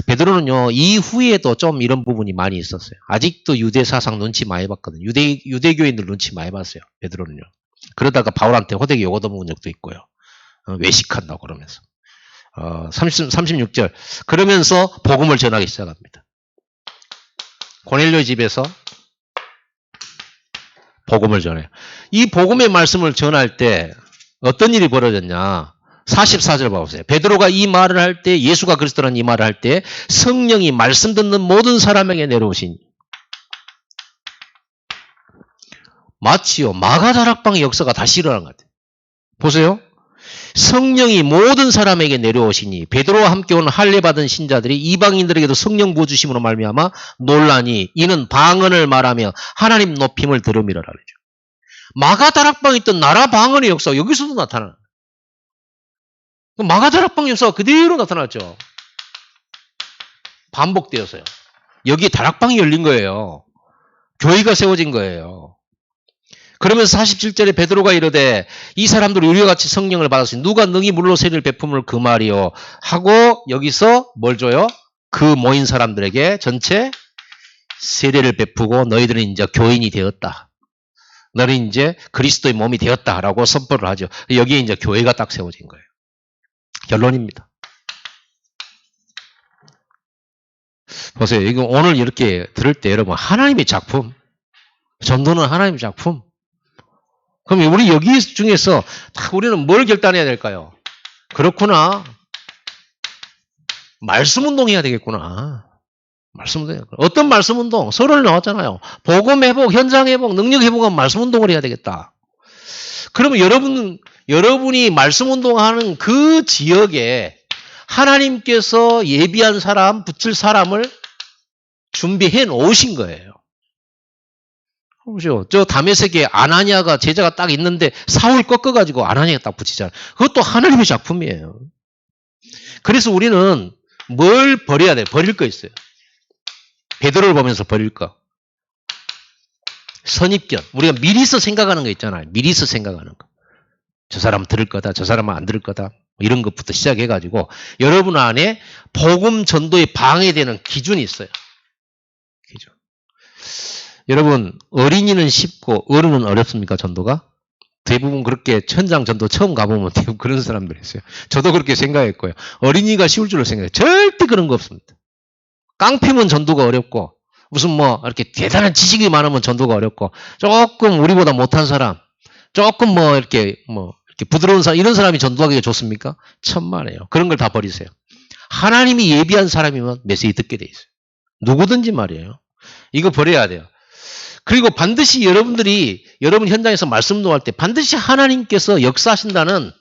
B: 베드로는요 이후에도 좀 이런 부분이 많이 있었어요. 아직도 유대 사상 눈치 많이 봤거든요. 유대교인들 눈치 많이 봤어요. 베드로는요. 그러다가 바울한테 호되게 욕 얻어먹은 적도 있고요. 외식한다고 그러면서. 36절 그러면서 복음을 전하기 시작합니다. 고넬료 집에서 복음을 전해요. 이 복음의 말씀을 전할 때 어떤 일이 벌어졌냐. 44절 봐보세요. 베드로가 이 말을 할 때 예수가 그리스도라는 이 말을 할 때 성령이 말씀 듣는 모든 사람에게 내려오시니 마치요 마가다락방의 역사가 다시 일어난 것 같아요. 보세요. 성령이 모든 사람에게 내려오시니 베드로와 함께 온 할례받은 신자들이 이방인들에게도 성령 부어주심으로 말미암아 논란이 이는 방언을 말하며 하나님 높임을 들음이라 그러죠. 마가다락방에 있던 나라 방언의 역사가 여기서도 나타나요. 마가다락방 역사가 그대로 나타났죠. 반복되어서요. 여기에 다락방이 열린 거예요. 교회가 세워진 거예요. 그러면서 47절에 베드로가 이르되 이 사람들이 우리와 같이 성령을 받았으니 누가 능히 물로 세를 베품을 그 말이요 하고 여기서 뭘 줘요? 그 모인 사람들에게 전체 세례를 베푸고 너희들은 이제 교인이 되었다. 너는 이제 그리스도의 몸이 되었다라고 선포를 하죠. 여기에 이제 교회가 딱 세워진 거예요. 결론입니다. 보세요. 이거 오늘 이렇게 들을 때 여러분 하나님의 작품, 전도는 하나님의 작품. 그럼 우리 여기 중에서 우리는 뭘 결단해야 될까요? 그렇구나. 말씀 운동해야 되겠구나. 말씀 운동. 어떤 말씀 운동? 서론에 나왔잖아요. 복음 회복, 현장 회복, 능력 회복은 말씀 운동을 해야 되겠다. 그러면 여러분이 말씀 운동하는 그 지역에 하나님께서 예비한 사람, 붙일 사람을 준비해 놓으신 거예요. 보시오. 저 다메섹에 아나니아가 제자가 딱 있는데 사울 꺾어가지고 아나니아가 딱 붙이잖아요. 그것도 하나님의 작품이에요. 그래서 우리는 뭘 버려야 돼? 버릴 거 있어요. 베드로를 보면서 버릴 거. 선입견. 우리가 미리서 생각하는 거 있잖아요. 미리서 생각하는 거. 저 사람은 들을 거다. 저 사람은 안 들을 거다. 이런 것부터 시작해가지고 여러분 안에 복음 전도에 방해되는 기준이 있어요. 기준. 여러분 어린이는 쉽고 어른은 어렵습니까? 전도가? 대부분 그렇게 현장 전도 처음 가보면 대부분 그런 사람들이 있어요. 저도 그렇게 생각했고요. 어린이가 쉬울 줄로 생각해요. 절대 그런 거 없습니다. 깡패면 전도가 어렵고 무슨 뭐 이렇게 대단한 지식이 많으면 전도가 어렵고 조금 우리보다 못한 사람 조금 뭐 이렇게 부드러운 사람 이런 사람이 전도하기가 좋습니까? 천만에요. 그런 걸 다 버리세요. 하나님이 예비한 사람이면 메시지 듣게 돼 있어요. 누구든지 말이에요. 이거 버려야 돼요. 그리고 반드시 여러분들이 여러분 현장에서 말씀 놓을 때 반드시 하나님께서 역사하신다는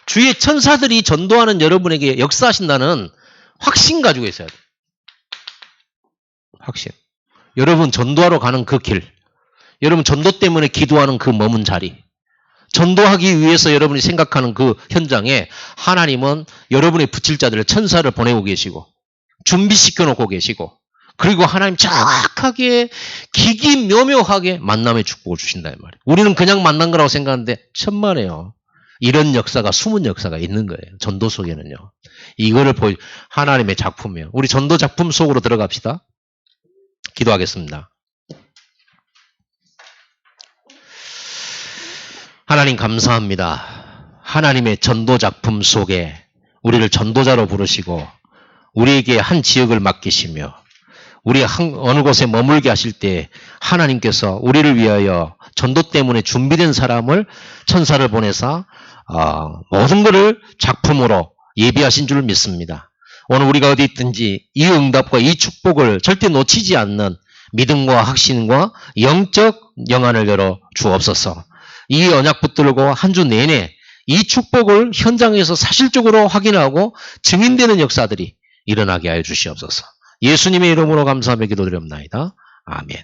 B: 주의 천사들이 전도하는 여러분에게 역사하신다는 확신 가지고 있어야 돼요. 확신. 여러분 전도하러 가는 그 길. 여러분 전도 때문에 기도하는 그 머문 자리. 전도하기 위해서 여러분이 생각하는 그 현장에 하나님은 여러분의 붙일 자들을 천사를 보내고 계시고 준비시켜 놓고 계시고 그리고 하나님 정확하게 기기묘묘하게 만남의 축복을 주신다 이 말이에요. 우리는 그냥 만난 거라고 생각하는데 천만에요. 이런 역사가 숨은 역사가 있는 거예요. 전도 속에는요. 이거를 하나님의 작품이에요. 우리 전도 작품 속으로 들어갑시다. 기도하겠습니다. 하나님 감사합니다. 하나님의 전도 작품 속에 우리를 전도자로 부르시고 우리에게 한 지역을 맡기시며 우리 어느 곳에 머물게 하실 때 하나님께서 우리를 위하여 전도 때문에 준비된 사람을 천사를 보내사 모든 것을 작품으로 예비하신 줄 믿습니다. 오늘 우리가 어디 있든지 이 응답과 이 축복을 절대 놓치지 않는 믿음과 확신과 영적 영안을 열어 주옵소서. 이 언약 붙들고 한 주 내내 이 축복을 현장에서 사실적으로 확인하고 증인되는 역사들이 일어나게 하여 주시옵소서. 예수님의 이름으로 감사하며 기도드립니다. 아멘.